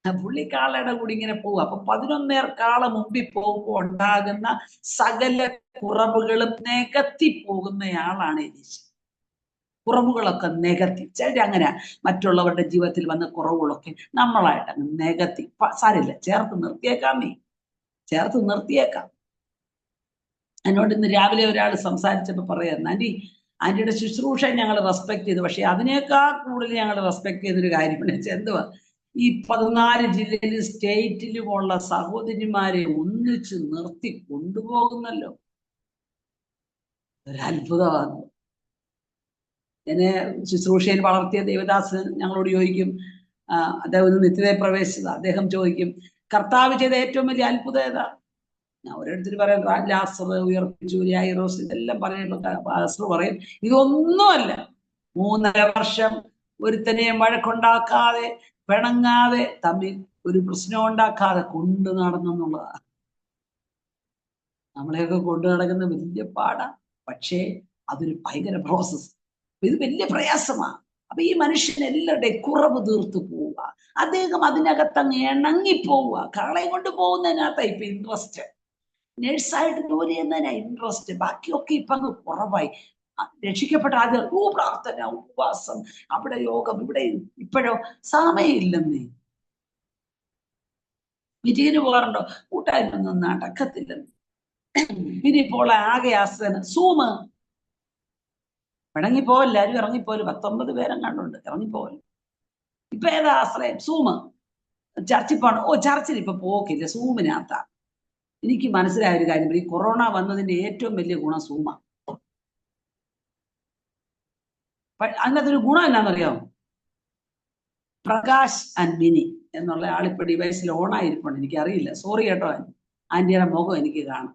പുള്ളി കാളയുടെ കൂടി ഇങ്ങനെ പോവുക. അപ്പൊ 11 കാള മുമ്പിൽ പോകുമ്പോൾ ഉണ്ടാകുന്ന സകല കുറവുകളും നികത്തി പോകുന്നയാളാണ് എലീശ. കുറവുകളൊക്കെ നികത്തി. അങ്ങനെ മറ്റുള്ളവരുടെ ജീവിതത്തിൽ വന്ന കുറവുകളൊക്കെ നമ്മളായിട്ട് അങ്ങ് നികത്തി, സാരില്ല, ചേർത്ത് നിർത്തിയേക്കാം. എന്നോട് ഇന്ന് രാവിലെ ഒരാൾ സംസാരിച്ചപ്പോൾ പറയായിരുന്നു, ആന്റിയുടെ ശുശ്രൂഷ ഞങ്ങൾ റെസ്പെക്ട് ചെയ്തു, പക്ഷെ അതിനേക്കാൾ കൂടുതൽ ഞങ്ങൾ റെസ്പെക്ട് ചെയ്തൊരു കാര്യമാണ്. എന്തുവാ? ഈ 14 ജില്ലയിലും സ്റ്റേറ്റിലുമുള്ള സഹോദരിമാരെ ഒന്നിച്ച് നിർത്തി കൊണ്ടുപോകുന്നല്ലോ. ഒരത്ഭുതമാണ്. എന്നെ ശുശ്രൂഷയിൽ വളർത്തിയ ദേവദാസൻ ഞങ്ങളോട് ചോദിക്കും, അദ്ദേഹം ഒരു നിത്യതയെ പ്രവേശിച്ചത്, അദ്ദേഹം ചോദിക്കും, കർത്താവ് ചെയ്ത ഏറ്റവും വലിയ അത്ഭുതം ഏതാ? ഞാൻ ഓരോരുത്തർ പറയാം, ലാസർ ഉയർപ്പിച്ചു, യായിറോസ്, ഇതെല്ലാം പറയുമ്പോൾ പറയും ഇതൊന്നുമല്ല. 3.5 വർഷം ഒരുത്തനെയും വഴക്കുണ്ടാക്കാതെ, പിണങ്ങാതെ, തമ്മിൽ ഒരു പ്രശ്നം ഉണ്ടാക്കാതെ കൊണ്ടു നടന്നെന്നുള്ളതാ. നമ്മളെയൊക്കെ കൊണ്ടു നടക്കുന്ന വലിയ പാടാ. പക്ഷേ അതൊരു ഭയങ്കര പ്രോസസ്. ഇത് വലിയ പ്രയാസമാണ്. അപ്പൊ ഈ മനുഷ്യൻ എല്ലാവരുടെയും കുറവ് തീർത്തു പോവുക. അദ്ദേഹം അതിനകത്തങ്ങ് ഇണങ്ങിപ്പോവുക. കാളയും കൊണ്ട് പോകുന്നതിനകത്താ ഇപ്പൊ ഇൻട്രസ്റ്റ്. നേഴ്സായിട്ട് ജോലി ചെയ്യുന്നതിനാ ഇൻട്രസ്റ്റ്. ബാക്കിയൊക്കെ ഇപ്പൊ അങ്ങ് കുറവായി. രക്ഷിക്കപ്പെട്ട ആദ്യം പ്രാർത്ഥന, ഉപവാസം, അവിടെ യോഗം, ഇവിടെ ഇപ്പോഴോ സമയമില്ലെന്നേ. മീറ്റിങ്ങിന് പോകാറുണ്ടോ? കൂട്ടായ്മൊന്നും നടക്കത്തില്ലെന്ന്. പിന്നെ ഇപ്പോൾ ആകെ ആശ്രയം സൂമ്. ഇറങ്ങിപ്പോവല്ല, എല്ലാവരും ഇറങ്ങിപ്പോലും, 19 പേരെങ്ങാണ്ടുണ്ട്, ഇറങ്ങിപ്പോവല്ല. ഇപ്പൊ ഏതാ ആശ്രയം? സൂമ്. ചർച്ചിൽ പോകണം. ചർച്ചിൽ ഇപ്പൊ പോക്കില്ല, സൂമിനകത്താ. എനിക്ക് മനസ്സിലായ ഒരു കാര്യം, ഈ കൊറോണ വന്നതിന്റെ ഏറ്റവും വലിയ ഗുണം സൂമാ. അതിനകത്തൊരു ഗുണം എന്നാണെന്നറിയാമോ? പ്രകാശ് ആൻഡ് മിനി എന്നുള്ള ആളിപ്പോ ഡിവൈസിൽ ഓണായിരിക്കണം, എനിക്കറിയില്ല, സോറി കേട്ടോ. ആന്റിയുടെ മുഖം എനിക്ക് കാണാം.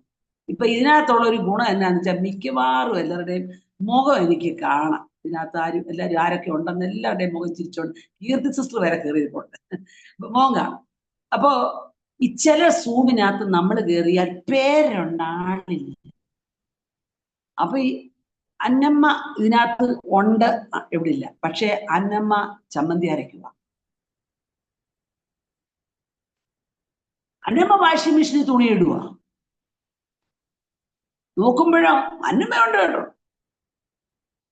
ഇപ്പൊ ഇതിനകത്തുള്ള ഒരു ഗുണം എന്നാന്ന് വെച്ചാൽ മിക്കവാറും എല്ലാവരുടെയും മുഖം എനിക്ക് കാണാം. ഇതിനകത്ത് എല്ലാവരും ആരൊക്കെ ഉണ്ടെന്ന് എല്ലാവരുടെയും മുഖം ചിരിച്ചോണ്ട്, കീർത്തി സിസ്റ്റർ വരെ കയറിയിട്ടുണ്ട്, മുഖം കാണാം. അപ്പോ ഈ ചില സൂമിനകത്ത് നമ്മൾ കയറിയാൽ പേരുണ്ടാളില്ല. അപ്പൊ ഈ അന്നമ്മ ഇതിനകത്ത് ഉണ്ട്, എവിടെ ഇല്ല, പക്ഷെ അന്നമ്മ ചമ്മന്തി അരയ്ക്കുക, അന്നമ്മ വാഷിംഗ് മെഷീനിൽ തുണി ഇടുക, നോക്കുമ്പോഴോ അന്നമ്മയുണ്ട് കേട്ടോ.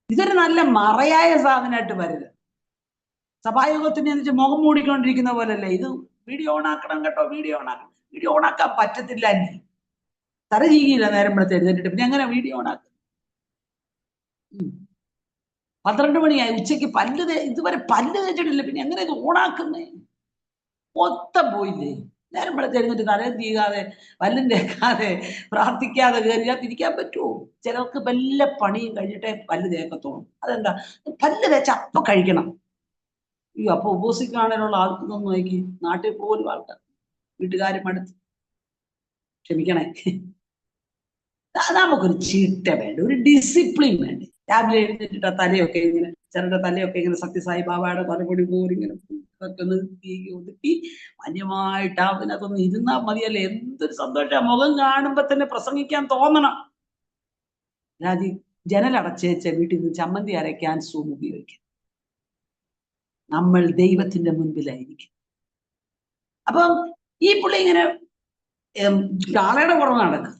ഇതൊരു നല്ല മറയായ സാധനമായിട്ട് വരരുത്. സഭായോഗത്തിന് എന്ന് മുഖം മൂടിക്കൊണ്ടിരിക്കുന്ന പോലല്ലേ ഇത്. വീഡിയോ ഓൺ ആക്കണം കേട്ടോ, വീഡിയോ ഓൺ ആക്കണം. വീഡിയോ ഓൺ ആക്കാൻ പറ്റത്തില്ല, തല ചീകിയില്ല നേരം വെളുത്ത് എഴുന്നേറ്റിട്ട്, പിന്നെ എങ്ങനെ വീഡിയോ ഓൺ ആക്കും? 12 മണിയായി, ഉച്ചയ്ക്ക് ഇതുവരെ പല്ല് തേച്ചിട്ടില്ല, പിന്നെ എങ്ങനെ ഇത് ഓണാക്കുന്നേ? മൊത്തം പോയില്ലേ? നേരം വെളുത്ത് എഴുന്നേറ്റ് തലയും തീകാതെ പല്ലും തേക്കാതെ പ്രാർത്ഥിക്കാതെ കയറിയാൽ തിരിക്കാൻ പറ്റുമോ? ചിലർക്ക് വല്ല പണിയും കഴിഞ്ഞിട്ടേ പല്ല് തേക്കത്തോളൂ. അതെന്താ? പല്ല് തേച്ച അപ്പൊ കഴിക്കണം. അയ്യോ, അപ്പൊ ഉപസിക്കാണേലുള്ള ആൾക്കൊന്നും നോക്കി നാട്ടിൽ പോലും ആൾക്കാർ, വീട്ടുകാരും അടുത്ത്, ക്ഷമിക്കണേ, നമുക്കൊരു ചിട്ട വേണ്ട, ഒരു ഡിസിപ്ലിൻ വേണ്ടേ. രാവിലെ എഴുന്നേറ്റിട്ട് തലയൊക്കെ ഇങ്ങനെ, ചിലരുടെ തലയൊക്കെ ഇങ്ങനെ സത്യസായി ബാബയുടെ തലമുടി പോലും ഇങ്ങനെ ഒന്ന് ഒതുക്കി മാന്യമായിട്ട് അതിനകത്തൊന്ന് ഇരുന്നാൽ മതിയല്ലേ. എന്തൊരു സന്തോഷം, മുഖം കാണുമ്പോ തന്നെ പ്രസംഗിക്കാൻ തോന്നണം. ജനലടച്ചേച്ച വീട്ടിൽ നിന്ന് ചമ്മന്തി അരയ്ക്കാൻ സൂം ഉപയോഗിക്കും. നമ്മൾ ദൈവത്തിന്റെ മുൻപിലായിരിക്കും. അപ്പം ഈ പുള്ളി ഇങ്ങനെ കാളയുടെ പുറമെ നടക്കും.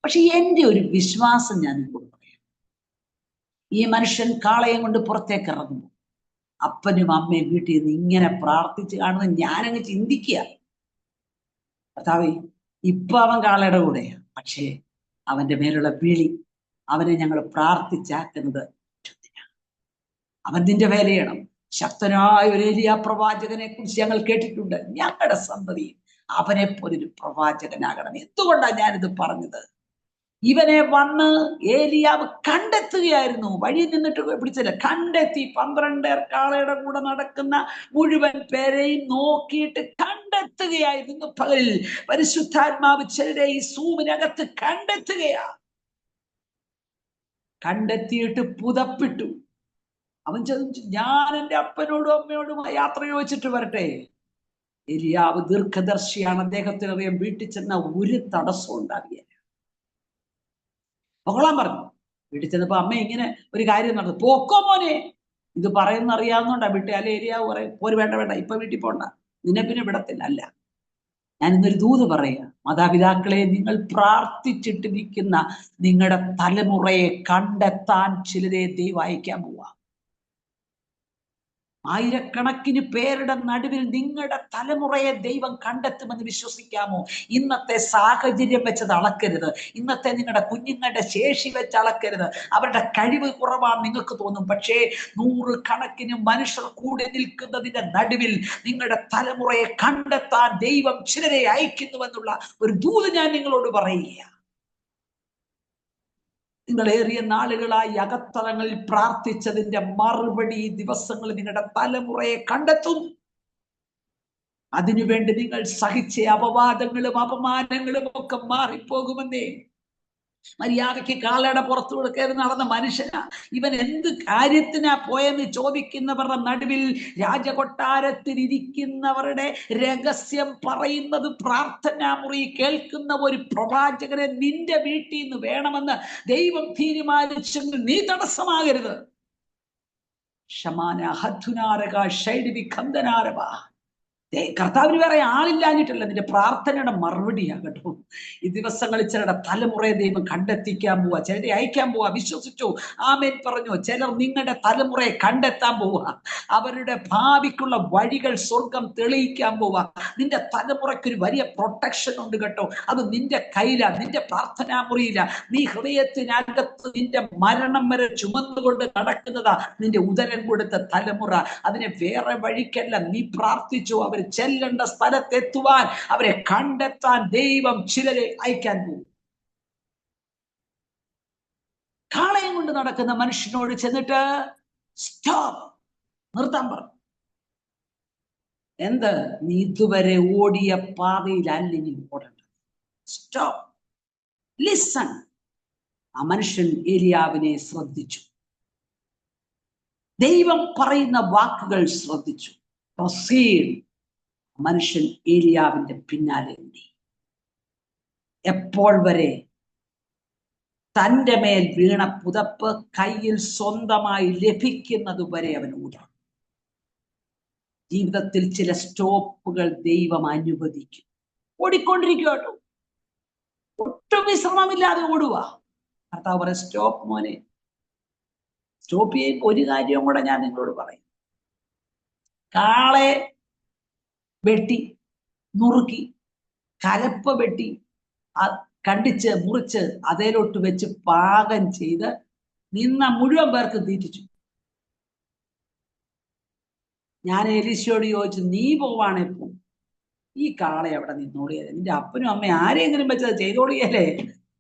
പക്ഷെ എന്റെ ഒരു വിശ്വാസം ഞാൻ നിങ്ങളോട് പറയാം, ഈ മനുഷ്യൻ കാളയും കൊണ്ട് പുറത്തേക്ക് ഇറങ്ങുന്നു, അപ്പനും അമ്മയും വീട്ടിൽ നിന്ന് ഇങ്ങനെ പ്രാർത്ഥിച്ച് കാണുന്നത് ഞാനങ്ങ് ചിന്തിക്കുക, കർത്താവേ, ഇപ്പൊ അവൻ കാളയുടെ കൂടെയാ, പക്ഷേ അവന്റെ മേലുള്ള വിളി, അവനെ ഞങ്ങൾ പ്രാർത്ഥിച്ചാക്കുന്നത് അവൻ നിന്റെ വേല ചെയ്യണം. ശക്തനായ ഒരു ഏലിയ പ്രവാചകനെ കുറിച്ച് ഞങ്ങൾ കേട്ടിട്ടുണ്ട്. ഞങ്ങളുടെ സന്തതി അവനെ പോലൊരു പ്രവാചകനാകണം. എന്തുകൊണ്ടാണ് ഞാനിത് പറഞ്ഞത്? ഇവനെ വന്ന് ഏലിയാവ് കണ്ടെത്തുകയായിരുന്നു. വഴി നിന്നിട്ട് പിടിച്ചില്ല, കണ്ടെത്തി. 12 കാളയുടെ കൂടെ നടക്കുന്ന മുഴുവൻ പേരെയും നോക്കിയിട്ട് കണ്ടെത്തുകയായിരുന്നു. പകലിൽ പരിശുദ്ധാത്മാവ് ചിലരെ ഈ സൂമിനകത്ത് കണ്ടെത്തുകയാ. കണ്ടെത്തിയിട്ട് പുതപ്പിട്ടു. അവൻ ചോദിച്ചു, ഞാൻ എൻ്റെ അപ്പനോടും അമ്മയോടും യാത്ര ചോദിച്ചിട്ട് വരട്ടെ. ഏലിയാവ് ദീർഘദർശിയാണ്, അദ്ദേഹത്തിന് അറിയാം വീട്ടിൽ ചെന്ന ഒരു തടസ്സം ഉണ്ടാവില്ല. പൊകളാൻ പറഞ്ഞു. വീട്ടിൽ ചെന്നപ്പോ അമ്മ ഇങ്ങനെ ഒരു കാര്യം നടന്നു, പോക്കോ മോനെ, ഇത് പറയുന്ന അറിയാവുന്നോണ്ടാ വിട്ടെ. അല്ലെ ഏലിയാവ് പറയും, പോര്, വേണ്ട വേണ്ട, ഇപ്പൊ വീട്ടിൽ പോണ്ട, നിന്നെ പിന്നെ വിടത്തില്ല. അല്ല, ഞാൻ ഇന്നൊരു ദൂത് പറയാ, മാതാപിതാക്കളെ, നിങ്ങൾ പ്രാർത്ഥിച്ചിട്ടിരിക്കുന്ന നിങ്ങളുടെ തലമുറയെ കണ്ടെത്താൻ ചിലരെ ദൈവം അയക്കാൻ പോവാ. ആയിരക്കണക്കിന് പേരുടെ നടുവിൽ നിങ്ങളുടെ തലമുറയെ ദൈവം കണ്ടെത്തുമെന്ന് വിശ്വസിക്കാമോ? ഇന്നത്തെ സാഹചര്യം വെച്ചത് അളക്കരുത്, ഇന്നത്തെ നിങ്ങളുടെ കുഞ്ഞുങ്ങളുടെ ശേഷി വെച്ച് അളക്കരുത്. അവരുടെ കഴിവ് കുറവാന്ന് നിങ്ങൾക്ക് തോന്നും, പക്ഷേ 100 കണക്കിന് മനുഷ്യർ കൂടെ നിൽക്കുന്നതിന്റെ നടുവിൽ നിങ്ങളുടെ തലമുറയെ കണ്ടെത്താൻ ദൈവം ചിലരെ അയക്കുന്നുവെന്നുള്ള ഒരു ദൂത് ഞാൻ നിങ്ങളോട് പറയുക. നിങ്ങളേറിയ നാളുകളായി അകത്തളങ്ങളിൽ പ്രാർത്ഥിച്ചതിന്റെ മറുപടി ദിവസങ്ങളിൽ നിങ്ങളുടെ തലമുറയെ കണ്ടെത്തും. അതിനുവേണ്ടി നിങ്ങൾ സഹിച്ച അപവാദങ്ങളും അപമാനങ്ങളും ഒക്കെ മാറിപ്പോകുമെന്നേ. മര്യാദയ്ക്ക് കാളയുടെ പുറത്തുകൂടെ കയറി നടന്ന മനുഷ്യനാ ഇവൻ. എന്ത് കാര്യത്തിനാ പോയെന്ന് ചോദിക്കുന്നവരുടെ നടുവിൽ രാജകൊട്ടാരത്തിൽ ഇരിക്കുന്നവരുടെ രഹസ്യം പറയുന്നത് പ്രാർത്ഥനാ മുറി കേൾക്കുന്ന ഒരു പ്രവാചകനെ നിന്റെ വീട്ടിൽ നിന്ന് വേണമെന്ന് ദൈവം തീരുമാനിച്ചെങ്കിൽ നീ കർത്താവിന് വേറെ ആളില്ലാഞ്ഞിട്ടല്ല, നിന്റെ പ്രാർത്ഥനയുടെ മറുപടിയാകട്ടോ. ഈ ദിവസങ്ങളിൽ ചിലരുടെ തലമുറയെ ദൈവം കണ്ടെത്തിക്കാൻ പോവാ, ചിലരെ അയക്കാൻ പോവാ. വിശ്വസിച്ചോ? ആമേൻ പറഞ്ഞോ? ചിലർ നിങ്ങളുടെ തലമുറയെ കണ്ടെത്താൻ പോവാ. അവരുടെ ഭാവിക്കുള്ള വഴികൾ സ്വർഗം തെളിയിക്കാൻ പോവാ. നിന്റെ തലമുറയ്ക്ക് ഒരു വലിയ പ്രൊട്ടക്ഷൻ ഉണ്ട് കേട്ടോ. അത് നിന്റെ കയ്യിലാ, നിന്റെ പ്രാർത്ഥനാ മുറിയില്ല. നീ ഹൃദയത്തിനകത്ത് നിന്റെ മരണം വരെ ചുമന്നുകൊണ്ട് നടക്കുന്നതാ നിന്റെ ഉദരം കൊടുത്ത തലമുറ. അതിനെ വേറെ വഴിക്കല്ല, നീ പ്രാർത്ഥിച്ചു. അവർ ചെല്ലേണ്ട സ്ഥലത്തെത്തുവാൻ, അവരെ കണ്ടെത്താൻ ദൈവം ചിലരെ അയക്കാൻ പോകും. കാളയും കൊണ്ട് നടക്കുന്ന മനുഷ്യനോട് ചെന്നിട്ട് സ്റ്റോപ്പ്, നിർത്താൻ പറഞ്ഞു. എന്ത്? നീ ഇതുവരെ ഓടിയ പാതയിലല്ല നീ ഓടേണ്ടത്. Stop, listen. ആ മനുഷ്യൻ ഏലിയാവിനെ ശ്രദ്ധിച്ചു. ദൈവം പറയുന്ന വാക്കുകൾ ശ്രദ്ധിച്ചു. പ്രൊസീഡ്. മനുഷ്യൻ ഏലിയാവിന്റെ പിന്നാലെ ഓടി. എപ്പോൾ വരെ? തൻ്റെ മേൽ വീണ പുതപ്പ് കയ്യിൽ സ്വന്തമായി ലഭിക്കുന്നത് വരെ അവൻ ഓടാം. ജീവിതത്തിൽ ചില സ്റ്റോപ്പുകൾ ദൈവം അനുവദിക്കും. ഓടിക്കൊണ്ടിരിക്കുകട്ടോ, ഒട്ടും വിശ്രമമില്ലാതെ ഓടുക. കർത്താവ് പറയും, സ്റ്റോപ്പ് മോനെ, സ്റ്റോപ്പ് ചെയ്യും. ഒരു കാര്യവും കൂടെ ഞാൻ നിങ്ങളോട് പറയും. കാളെ വെട്ടി നുറുക്കി, കലപ്പ വെട്ടി കണ്ടിച്ച് മുറിച്ച് അതേലോട്ട് വെച്ച് പാകം ചെയ്ത് നിന്ന മുഴുവൻ പേർക്ക് തീറ്റിച്ചു. ഞാൻ എലീശയോട് ചോദിച്ചു, നീ പോവാണെ പോ, ഈ കാളെ അവിടെ നിന്നോളിയല്ലേ, നിന്റെ അപ്പനും അമ്മയും ആരെങ്കിലും വെച്ചത് ചെയ്തോളിയല്ലേ.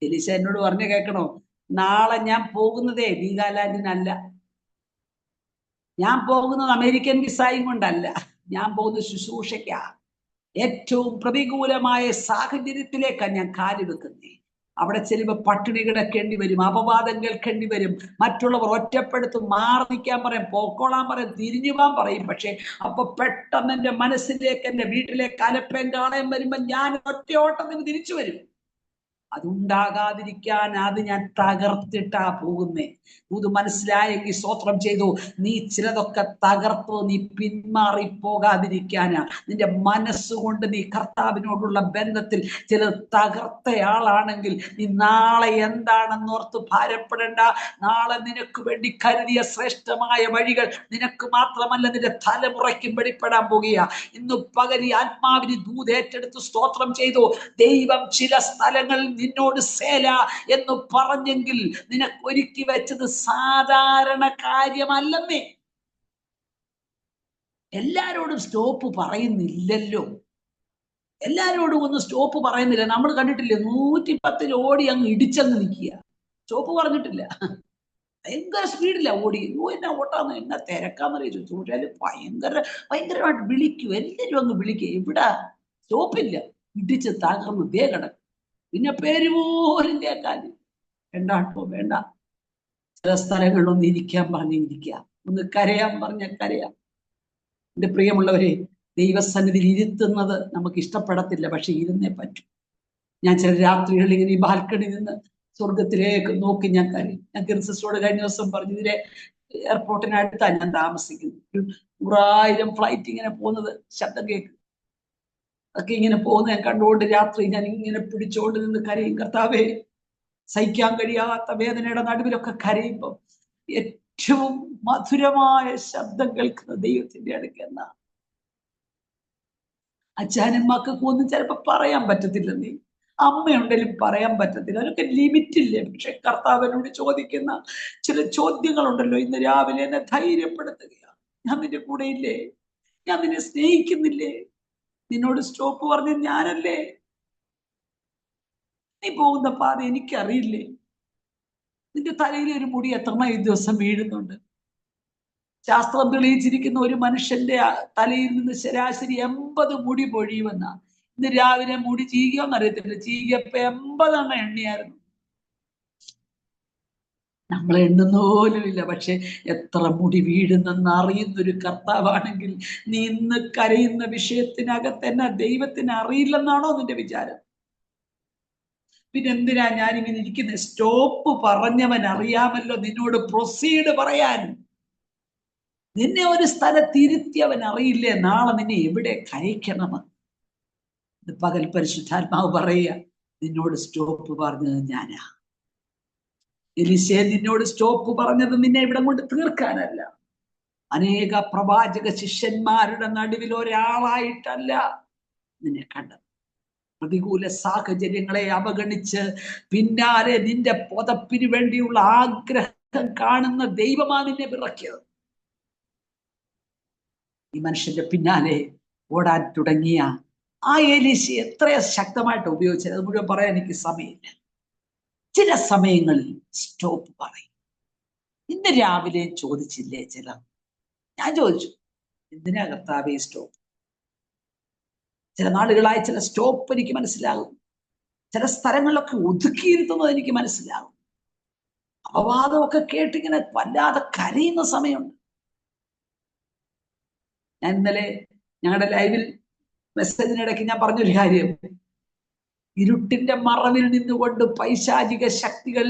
എലീശ എന്നോട് പറഞ്ഞു കേൾക്കണോ, നാളെ ഞാൻ പോകുന്നതേ വീഗാലാൻഡിനല്ല, ഞാൻ പോകുന്നത് അമേരിക്കൻ വിസായും കൊണ്ടല്ല, ഞാൻ പോകുന്നത് ശുശ്രൂഷയ്ക്കാ. ഏറ്റവും പ്രതികൂലമായ സാഹചര്യത്തിലേക്കാണ് ഞാൻ കാല് വെക്കുന്നേ. അവിടെ ചെല്ലുമ്പോൾ പട്ടിണി കിടക്കേണ്ടി വരും, അപവാദം കേൾക്കേണ്ടി വരും, മറ്റുള്ളവർ ഒറ്റപ്പെടുത്തും, മാറി നിൽക്കാൻ പറയും, പോക്കോളാൻ പറയും, തിരിഞ്ഞു പോകാൻ പറയും. പക്ഷെ അപ്പൊ പെട്ടെന്ന് എൻ്റെ മനസ്സിലേക്ക്, എൻ്റെ വീട്ടിലേക്ക് അലപ്പേൻ കാണാൻ വരുമ്പോൾ ഞാൻ ഒറ്റയോട്ടത്തിന് തിരിച്ചു വരും. അതുണ്ടാകാതിരിക്കാൻ അത് ഞാൻ തകർത്തിട്ടാ പോകുന്നേ. ഇത് മനസ്സിലായെങ്കിൽ സ്തോത്രം ചെയ്തു. നീ ചിലതൊക്കെ തകർത്തോ, നീ പിന്മാറി പോകാതിരിക്കാനാ. നിന്റെ മനസ്സുകൊണ്ട് നീ കർത്താവിനോടുള്ള ബന്ധത്തിൽ ചില തകർത്തയാളാണെങ്കിൽ നീ നാളെ എന്താണെന്ന് ഓർത്ത് ഭാരപ്പെടേണ്ട. നാളെ നിനക്ക് വേണ്ടി കരുതിയ ശ്രേഷ്ഠമായ വഴികൾ നിനക്ക് മാത്രമല്ല നിന്റെ തലമുറയ്ക്കും വെളിപ്പെടാൻ പോകുക. ഇന്ന് പകൽ ആത്മാവിന് ദൂതേറ്റെടുത്ത് സ്തോത്രം ചെയ്തു. ദൈവം ചില സ്ഥലങ്ങളിൽ നിന്നോട് സേല എന്ന് പറഞ്ഞെങ്കിൽ നിനക്ക് ഒരുക്കി വെച്ചത് സാധാരണ കാര്യമല്ലെന്നേ. എല്ലാരോടും സ്റ്റോപ്പ് പറയുന്നില്ലല്ലോ, എല്ലാരോടും ഒന്നും സ്റ്റോപ്പ് പറയുന്നില്ല. നമ്മൾ കണ്ടിട്ടില്ലേ, 110 ഓടി അങ്ങ് ഇടിച്ചങ്ങ് നിൽക്കുക, സ്റ്റോപ്പ് പറഞ്ഞിട്ടില്ല. ഭയങ്കര സ്പീഡില്ല ഓടി. എന്നാ ഓട്ടാന്ന്, എന്നാ തിരക്കാന്നറിയ ചോദിച്ചാല് ഭയങ്കരമായിട്ട് വിളിക്കും, എല്ലാരും അങ്ങ് വിളിക്കുക. ഇവിടെ സ്റ്റോപ്പില്ല, ഇടിച്ച് തകർന്ന് ദേ കിടക്കും. പിന്നെ പേര് പോലും കേൾക്കാൻ വേണ്ടാട്ടോ, വേണ്ട. ചില സ്ഥലങ്ങളിലൊന്ന് ഇരിക്കാൻ പറഞ്ഞിരിക്കുക, ഒന്ന് കരയാൻ പറഞ്ഞ കരയാം. എന്റെ പ്രിയമുള്ളവരെ, ദൈവസന്നിധിയിൽ ഇരുത്തുന്നത് നമുക്ക് ഇഷ്ടപ്പെടത്തില്ല, പക്ഷെ ഇരുന്നേ പറ്റും. ഞാൻ ചില രാത്രികളിൽ ഇങ്ങനെ ഈ ബാൽക്കണിയിൽ നിന്ന് സ്വർഗത്തിലേക്ക് നോക്കി ഞാൻ കരയും. ഞാൻ കിർസിസ്റ്റോട് കഴിഞ്ഞ ദിവസം പറഞ്ഞു, ഇതിലെ എയർപോർട്ടിനടുത്താണ് ഞാൻ താമസിക്കുന്നത്. 100,000 ഫ്ലൈറ്റ് ഇങ്ങനെ പോകുന്നത് ശബ്ദം കേൾക്കും. അതൊക്കെ ഇങ്ങനെ പോകുന്ന ഞാൻ കണ്ടുകൊണ്ട് രാത്രി ഞാൻ ഇങ്ങനെ പിടിച്ചോണ്ട് നിന്ന് കരയും. കർത്താവേ, സഹിക്കാൻ കഴിയാത്ത വേദനയുടെ നടുവിലൊക്കെ കരയുമ്പോൾ ഏറ്റവും മധുരമായ ശബ്ദം കേൾക്കുന്ന ദൈവത്തിന്റെ അടുക്കെന്ന. അച്ഛനും മക്കൾക്കും ഒന്നും ചിലപ്പോ പറയാൻ പറ്റത്തില്ലെന്നേ, അമ്മയുണ്ടെങ്കിലും പറയാൻ പറ്റത്തില്ല, അതൊക്കെ ലിമിറ്റില്ലേ. പക്ഷെ കർത്താവിനോട് ചോദിക്കുന്ന ചില ചോദ്യങ്ങളുണ്ടല്ലോ. ഇന്ന് രാവിലെ എന്നെ ധൈര്യപ്പെടുത്തുകയാണ്, ഞാൻ നിന്റെ കൂടെ ഇല്ലേ, ഞാൻ നിന്നെ സ്നേഹിക്കുന്നില്ലേ, നിന്നോട് സ്റ്റോപ്പ് പറഞ്ഞ ഞാനല്ലേ, നീ പോകുന്ന പാത എനിക്കറിയില്ലേ, നിന്റെ തലയിൽ ഒരു മുടി എത്ര ഈ ദിവസം വീഴുന്നുണ്ട്. ശാസ്ത്രം തെളിയിച്ചിരിക്കുന്ന ഒരു മനുഷ്യന്റെ തലയിൽ നിന്ന് ശരാശരി 80 മുടി പൊഴിയുമെന്ന. ഇന്ന് രാവിലെ മുടി ചീകിയോന്ന് അറിയത്തില്ല, ചീകിയപ്പോ 80 എണ്ണിയായിരുന്നു. നമ്മൾ എണ്ണുന്ന പോലും ഇല്ല. പക്ഷെ എത്ര മുടി വീഴുന്നെന്ന് അറിയുന്നൊരു കർത്താവാണെങ്കിൽ നീ ഇന്ന് കരയുന്ന വിഷയത്തിനകത്ത് തന്നെ ദൈവത്തിന് അറിയില്ലെന്നാണോ നിന്റെ വിചാരം? പിന്നെ എന്തിനാ ഞാനിങ്ങനെ ഇരിക്കുന്നത്? സ്റ്റോപ്പ് പറഞ്ഞവൻ അറിയാമല്ലോ നിന്നോട് പ്രൊസീഡ് പറയാൻ. നിന്നെ ഒരു സ്ഥലത്തിരുത്തി അവൻ അറിയില്ലേ നാളെ നിന്നെ എവിടെ കയക്കണമെന്ന്. പകൽ പരിശുദ്ധാത്മാവ് പറയുക, നിന്നോട് സ്റ്റോപ്പ് പറഞ്ഞത് ഞാനാ. എലീശയെ, നിന്നോട് സ്റ്റോപ്പ് പറഞ്ഞത് നിന്നെ ഇവിടെ കൊണ്ട് തീർക്കാനല്ല, അനേക പ്രവാചക ശിഷ്യന്മാരുടെ നടുവിൽ ഒരാളായിട്ടല്ല നിന്നെ കണ്ടത്. പ്രതികൂല സാഹചര്യങ്ങളെ അവഗണിച്ച് പിന്നാലെ നിന്റെ പുതപ്പിന് വേണ്ടിയുള്ള ആഗ്രഹം കാണുന്ന ദൈവമാ നിന്നെ വിറക്കിയത്. ഈ മനുഷ്യന്റെ പിന്നാലെ ഓടാൻ തുടങ്ങിയ ആ എലീശയെ എത്ര ശക്തമായിട്ട് ഉപയോഗിച്ചത് അത് മുഴുവൻ പറയാൻ എനിക്ക് സമയമില്ല. ചില സമയങ്ങളിൽ സ്റ്റോപ്പ് പറയും. ഇന്ന് രാവിലെ ചോദിച്ചില്ലേ ചിലർ? ഞാൻ ചോദിച്ചു, എന്തിനാ കർത്താവേ സ്റ്റോപ്പ്? ചില നാളുകളായി ചില സ്റ്റോപ്പ് എനിക്ക് മനസ്സിലാകും. ചില സ്ഥലങ്ങളിലൊക്കെ ഒതുക്കിയിരുത്തുന്നത് എനിക്ക് മനസ്സിലാകും. അപവാദമൊക്കെ കേട്ടിങ്ങനെ വല്ലാതെ കരയുന്ന സമയമുണ്ട്. ഞാൻ ഇന്നലെ ഞങ്ങളുടെ ലൈവിൽ മെസ്സേജിനിടയ്ക്ക് ഞാൻ പറഞ്ഞൊരു കാര്യം, ഇരുട്ടിന്റെ മറവിൽ നിന്നുകൊണ്ട് പൈശാചിക ശക്തികൾ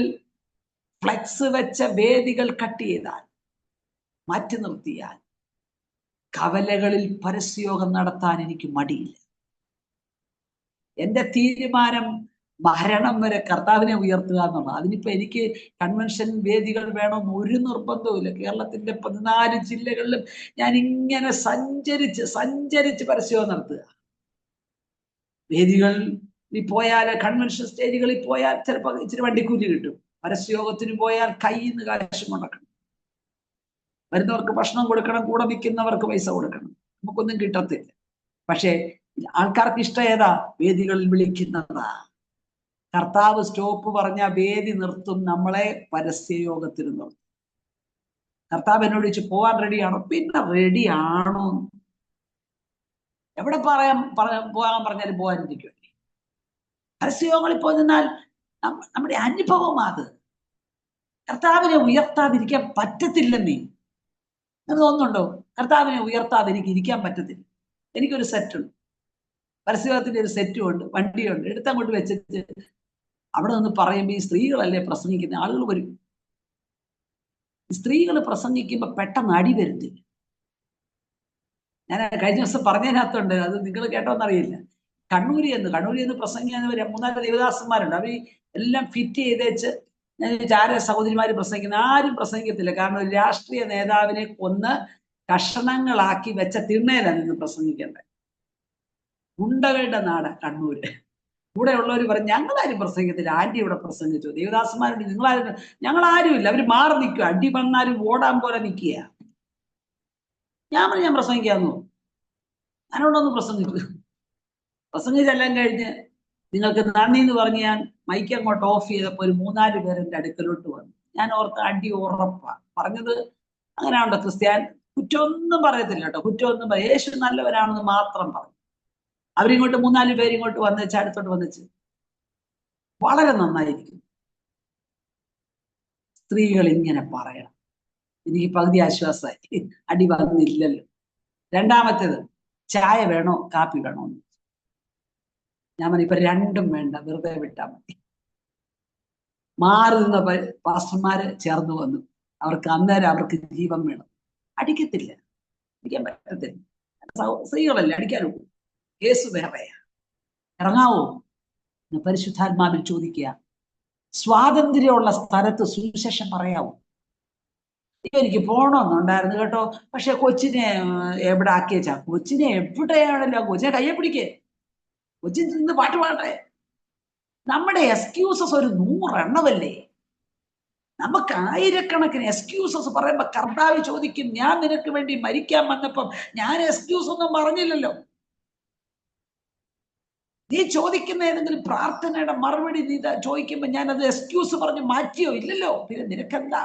ഫ്ലെക്സ് വെച്ച വേദികൾ കട്ട് ചെയ്താൽ, മാറ്റി നിർത്തിയാൽ, കവലകളിൽ പരസ്യയോഗം നടത്താൻ എനിക്ക് മടിയില്ല. എന്റെ തീരുമാനം മരണം വരെ കർത്താവിനെ ഉയർത്തുക എന്നുള്ളത്. അതിനിപ്പോ എനിക്ക് കൺവെൻഷൻ വേദികൾ വേണമെന്ന് ഒരു നിർബന്ധവുമില്ല. കേരളത്തിന്റെ 14 ജില്ലകളിലും ഞാൻ ഇങ്ങനെ സഞ്ചരിച്ച് പരസ്യയോഗം നടത്തുക. വേദികളിൽ പോയാൽ, കൺവെൻഷൻ സ്റ്റേജുകളിൽ പോയാൽ ചിലപ്പോൾ ഇച്ചിരി വണ്ടിക്കൂലി കിട്ടും. പരസ്യയോഗത്തിന് പോയാൽ കയ്യിൽ നിന്ന് കാശ് മുടക്കണം. വരുന്നവർക്ക് ഭക്ഷണം കൊടുക്കണം, കൂടെ നിൽക്കുന്നവർക്ക് പൈസ കൊടുക്കണം. നമുക്കൊന്നും കിട്ടത്തില്ല. പക്ഷേ ആൾക്കാർക്ക് ഇഷ്ടം ഏതാ? വേദികളിൽ വിളിക്കുന്നതാ. കർത്താവ് സ്റ്റോപ്പ് പറഞ്ഞ വേദി നിർത്തും, നമ്മളെ പരസ്യയോഗത്തിന് നിർത്തും. കർത്താവ് എന്നോട് ചോദിച്ചു, പോവാൻ റെഡിയാണോ? പിന്നെ റെഡിയാണോ? എവിടെ പോകാൻ പറഞ്ഞാലും പോകാനിരിക്കും. പരസ്യയോഗങ്ങളിൽ പോയി നിന്നാൽ നമ്മുടെ അനുഭവം അത്. കർത്താവിനെ ഉയർത്താതിരിക്കാൻ പറ്റത്തില്ലെന്നേ. അങ്ങനെ തോന്നുന്നുണ്ടോ? കർത്താവിനെ ഉയർത്താതെ എനിക്ക് ഇരിക്കാൻ പറ്റത്തില്ല. എനിക്കൊരു സെറ്റുണ്ട്, പരസ്യത്തിന്റെ ഒരു സെറ്റും ഉണ്ട്, വണ്ടിയുണ്ട്. എടുത്തങ്ങോട്ട് വെച്ചിട്ട് അവിടെ നിന്ന് പറയുമ്പോൾ ഈ സ്ത്രീകളല്ലേ പ്രസംഗിക്കുന്ന, ആളുകൾ വരും. സ്ത്രീകൾ പ്രസംഗിക്കുമ്പോൾ പെട്ടെന്ന് അടി വരുത്തില്ല. ഞാൻ കഴിഞ്ഞ ദിവസം പറഞ്ഞതിനകത്തുണ്ട്, അത് നിങ്ങൾ കേട്ടോന്നറിയില്ല. കണ്ണൂരി എന്ന് പ്രസംഗിക്കുന്ന 3-4 ദേവദാസന്മാരുണ്ട്. അവർ എല്ലാം ഫിറ്റ് ചെയ്തേച്ച്, ഞാൻ ആരെ സഹോദരിമാര് പ്രസംഗിക്കുന്ന? ആരും പ്രസംഗിക്കത്തില്ല. കാരണം ഒരു രാഷ്ട്രീയ നേതാവിനെ കൊന്ന് കഷണങ്ങളാക്കി വെച്ച തിണ്ണയിലാണ് നിന്ന് പ്രസംഗിക്കേണ്ടത്. ഗുണ്ടകളുടെ നാട് കണ്ണൂര്. കൂടെ ഉള്ളവർ പറയും, ഞങ്ങളാരും പ്രസംഗിക്കത്തില്ല, ആന്റി ഇവിടെ പ്രസംഗിച്ചു. ദേവദാസന്മാരുണ്ട്, നിങ്ങളാരും? ഞങ്ങളാരും ഇല്ല. അവർ മാറി നിൽക്കുക, അടി വന്നാലും ഓടാൻ പോലെ നിൽക്കുക. ഞാൻ പ്രസംഗിക്കാമെന്നു. ഞാനോടൊന്ന് പ്രസംഗിച്ചെല്ലാം കഴിഞ്ഞ് നിങ്ങൾക്ക് നന്ദി എന്ന് പറഞ്ഞ് ഞാൻ മൈക്ക് അങ്ങോട്ട് ഓഫ് ചെയ്തപ്പോൾ ഒരു 3-4 പേർ എൻ്റെ അടുക്കലോട്ട് വന്നു. ഞാൻ ഓർത്ത് അടി ഉറപ്പാ പറഞ്ഞത്. അങ്ങനെയാണല്ലോ ക്രിസ്ത്യാൻ. കുറ്റമൊന്നും പറയത്തില്ല കേട്ടോ, കുറ്റമൊന്നും പറയും. യേശു നല്ലവരാണെന്ന് മാത്രം പറഞ്ഞു. അവരിങ്ങോട്ട് 3-4 പേര് ഇങ്ങോട്ട് വന്നിച്ച്, അടുത്തോട്ട് വന്നിച്ച്, വളരെ നന്നായിരിക്കും. സ്ത്രീകൾ ഇങ്ങനെ പറയണം. എനിക്ക് പകുതി ആശ്വാസമായി, അടി വന്നില്ലല്ലോ. രണ്ടാമത്തേത്, ചായ വേണോ കാപ്പി വേണോ? ഞാൻ പറഞ്ഞു, ഇപ്പൊ രണ്ടും വേണ്ട, വെറുതെ വിട്ടാൽ മതി. മാറി നിന്ന പാസ്റ്റർമാര് ചേർന്ന് വന്നു. അവർക്ക് ജീവൻ വേണം. അടിക്കത്തില്ല, അടിക്കാൻ പറ്റത്തില്ല. സ്ത്രീകളല്ലേ, അടിക്കാനുള്ളൂ. കേസ് വേറെയാ. ഇറങ്ങാവോ? പരിശുദ്ധാത്മാവിൽ ചോദിക്കുക. സ്വാതന്ത്ര്യമുള്ള സ്ഥലത്ത് സുവിശേഷം പറയാവോ? എനിക്ക് പോണമെന്നുണ്ടായിരുന്നു കേട്ടോ, പക്ഷെ കൊച്ചിനെ എവിടെ ആക്കിയച്ചാ? കൊച്ചിനെ എവിടെയാണല്ലോ, കൊച്ചിനെ കയ്യെ പിടിക്കേ, കൊച്ചിൻ നിന്ന് പാട്ട് പാടേ. നമ്മുടെ എക്സ്ക്യൂസസ് ഒരു 100 എണ്ണമല്ലേ. നമുക്ക് ആയിരക്കണക്കിന് എക്സ്ക്യൂസസ് പറയുമ്പോ കർത്താവ് ചോദിക്കും, ഞാൻ നിനക്ക് വേണ്ടി മരിക്കാൻ വന്നപ്പം ഞാൻ എക്സ്ക്യൂസ് ഒന്നും പറഞ്ഞില്ലല്ലോ. നീ ചോദിക്കുന്ന ഏതെങ്കിലും പ്രാർത്ഥനയുടെ മറുപടി നീ ചോദിക്കുമ്പോ ഞാൻ അത് എക്സ്ക്യൂസ് പറഞ്ഞ് മാറ്റിയോ? ഇല്ലല്ലോ. പിന്നെ നിനക്കെന്താ?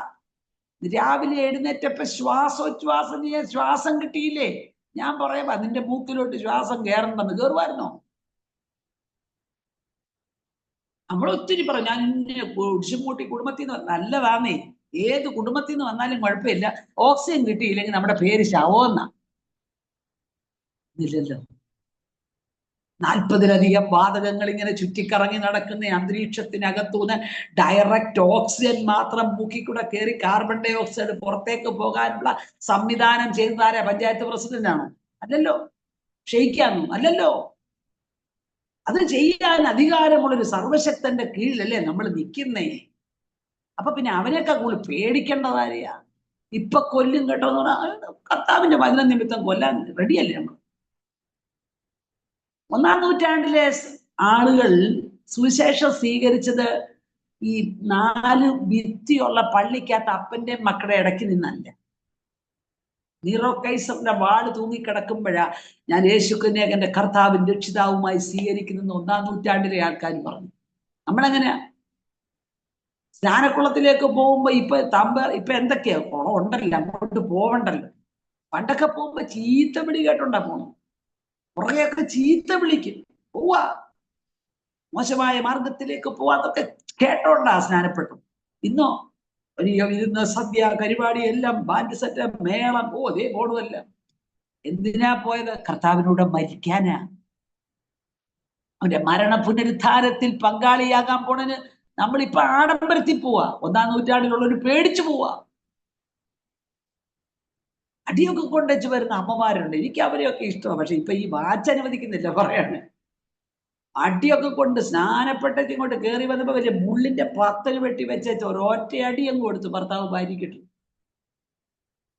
രാവിലെ എഴുന്നേറ്റപ്പോ ശ്വാസോച്ഛ്വാസം ചെയ്യാൻ ശ്വാസം കിട്ടിയില്ലേ? ഞാൻ പറയാം, അതിന്റെ മൂക്കിലോട്ട് ശ്വാസം കയറണ്ടെന്ന്. കയറുമായിരുന്നോ? നമ്മളൊത്തിരി പറഞ്ഞു, ഞാൻ കുടിശുമൂട്ടി കുടുംബത്തിൽ നിന്ന് നല്ലതാന്നേ. ഏത് കുടുംബത്തിൽ നിന്ന് വന്നാലും കുഴപ്പമില്ല, ഓക്സിജൻ കിട്ടിയില്ലെങ്കിൽ നമ്മുടെ പേര് ശവമെന്നാ. ഇല്ലല്ലോ. 40-ലധികം വാതകങ്ങൾ ഇങ്ങനെ ചുറ്റിക്കറങ്ങി നടക്കുന്ന അന്തരീക്ഷത്തിനകത്തുനിന്ന് ഡയറക്റ്റ് ഓക്സിജൻ മാത്രം മൂക്കിക്കൂടെ കയറി കാർബൺ ഡൈ ഓക്സൈഡ് പുറത്തേക്ക് പോകാനുള്ള സംവിധാനം ചെയ്തതാരാ? പഞ്ചായത്ത് പ്രസിഡന്റ് ആണോ? അല്ലല്ലോ. ക്ഷയിക്കാന്നു? അല്ലല്ലോ. അത് ചെയ്യാൻ അധികാരമുള്ളൊരു സർവശക്തന്റെ കീഴിലല്ലേ നമ്മൾ നിൽക്കുന്നേ. അപ്പൊ പിന്നെ അവരെയൊക്കെ കൂടുതൽ പേടിക്കേണ്ടതാരെയാ? ഇപ്പൊ കൊല്ലും കേട്ടോ എന്ന് പറഞ്ഞാൽ കർത്താവിന്റെ വചന നിമിത്തം കൊല്ലാൻ റെഡിയല്ലേ നമ്മൾ. 1-ാം നൂറ്റാണ്ടിലെ ആളുകൾ സുവിശേഷം സ്വീകരിച്ചത് ഈ 4 ഭിത്തിയുള്ള പള്ളിക്കകത്ത് അപ്പന്റെ മക്കളുടെ ഇടയ്ക്ക് നിന്നല്ല. നീറോ കൈസറിന്റെ വാള് തൂങ്ങിക്കിടക്കുമ്പോഴാ ഞാൻ യേശുവിനെ എന്റെ കർത്താവും രക്ഷിതാവുമായി സ്വീകരിക്കുന്ന 1-ാം നൂറ്റാണ്ടിലെ ആൾക്കാർ പറഞ്ഞു. നമ്മളെങ്ങനെയാ സ്നാനക്കുളത്തിലേക്ക് പോകുമ്പോ ഇപ്പൊ എന്തൊക്കെയാ കുളം ഉണ്ടല്ലോ, അങ്ങോട്ട് പോവണ്ടല്ലോ. പണ്ടൊക്കെ പോകുമ്പോ ചീത്ത വിളി കേട്ടോണ്ടാ പോണം. പുറകെയൊക്കെ ചീത്ത വിളിക്കും. പോവാ മോശമായ മാർഗത്തിലേക്ക് പോവാതൊക്കെ കേട്ടോണ്ടാ സ്നാനപ്പെട്ടു. ഇന്നോ ഇരുന്ന് സദ്യ പരിപാടി എല്ലാം ബാൻഡ് സെറ്റ് മേളം അതേ പോണതല്ല. എന്തിനാ പോയത്? കർത്താവിനൂടെ മരിക്കാനാ. അവന്റെ മരണ പുനരുദ്ധാരത്തിൽ പങ്കാളിയാകാൻ പോണന് നമ്മളിപ്പൊ ആഡംബരത്തിൽ പോവാ. 1-ാം നൂറ്റാണ്ടിലുള്ളൊരു പേടിച്ചു പോവാ. അടിയൊക്കെ കൊണ്ടുവച്ച് വരുന്ന അമ്മമാരുണ്ട്. എനിക്ക് അവരെയൊക്കെ ഇഷ്ടമാണ്. പക്ഷെ ഇപ്പൊ ഈ വാച്ച് അനുവദിക്കുന്നില്ല പറയാണ്. അടിയൊക്കെ കൊണ്ട് സ്നാനപ്പെട്ടേക്ക് ഇങ്ങോട്ട് കയറി വന്നപ്പോ വലിയ മുള്ളിന്റെ പത്തല് വെട്ടി വെച്ച ഒരൊറ്റ അടി അങ്ങ് കൊടുത്തു ഭർത്താവ് ഭാര്യക്കിട്ടു.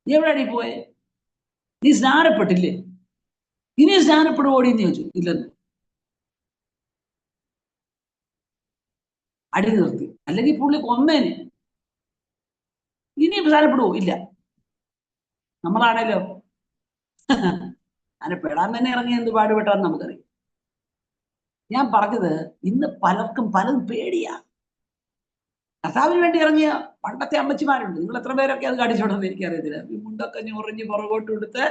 നീ എവിടെ അടി പോയെ? നീ സ്നാനപ്പെട്ടില്ലേ? ഇനി സ്നാനപ്പെടുവോടിന്ന് ചോദിച്ചു. ഇല്ലെന്ന്. അടി നിർത്തി. അല്ലെങ്കിൽ പുള്ളി കൊന്നേന്. ഇനി സ്നാനപ്പെടുവോ? ഇല്ല. നമ്മളാണല്ലോ അങ്ങനെ പെടാൻ തന്നെ ഇറങ്ങി എന്ത് പാടുപെട്ടാന്ന് നമുക്കറിയാം. ഞാൻ പറഞ്ഞത് ഇന്ന് പലർക്കും പലതും പേടിയാ. കർത്താവിന് വേണ്ടി ഇറങ്ങിയ പണ്ടത്തെ അമ്മച്ചിമാരുണ്ട്. നിങ്ങൾ എത്ര പേരൊക്കെ അത് കാണിച്ചോണ്ടെന്ന് എനിക്കറിയത്തില്ല. ഈ മുണ്ടൊക്കെ ഞൊറിഞ്ഞ് പുറകോട്ട് എടുത്ത്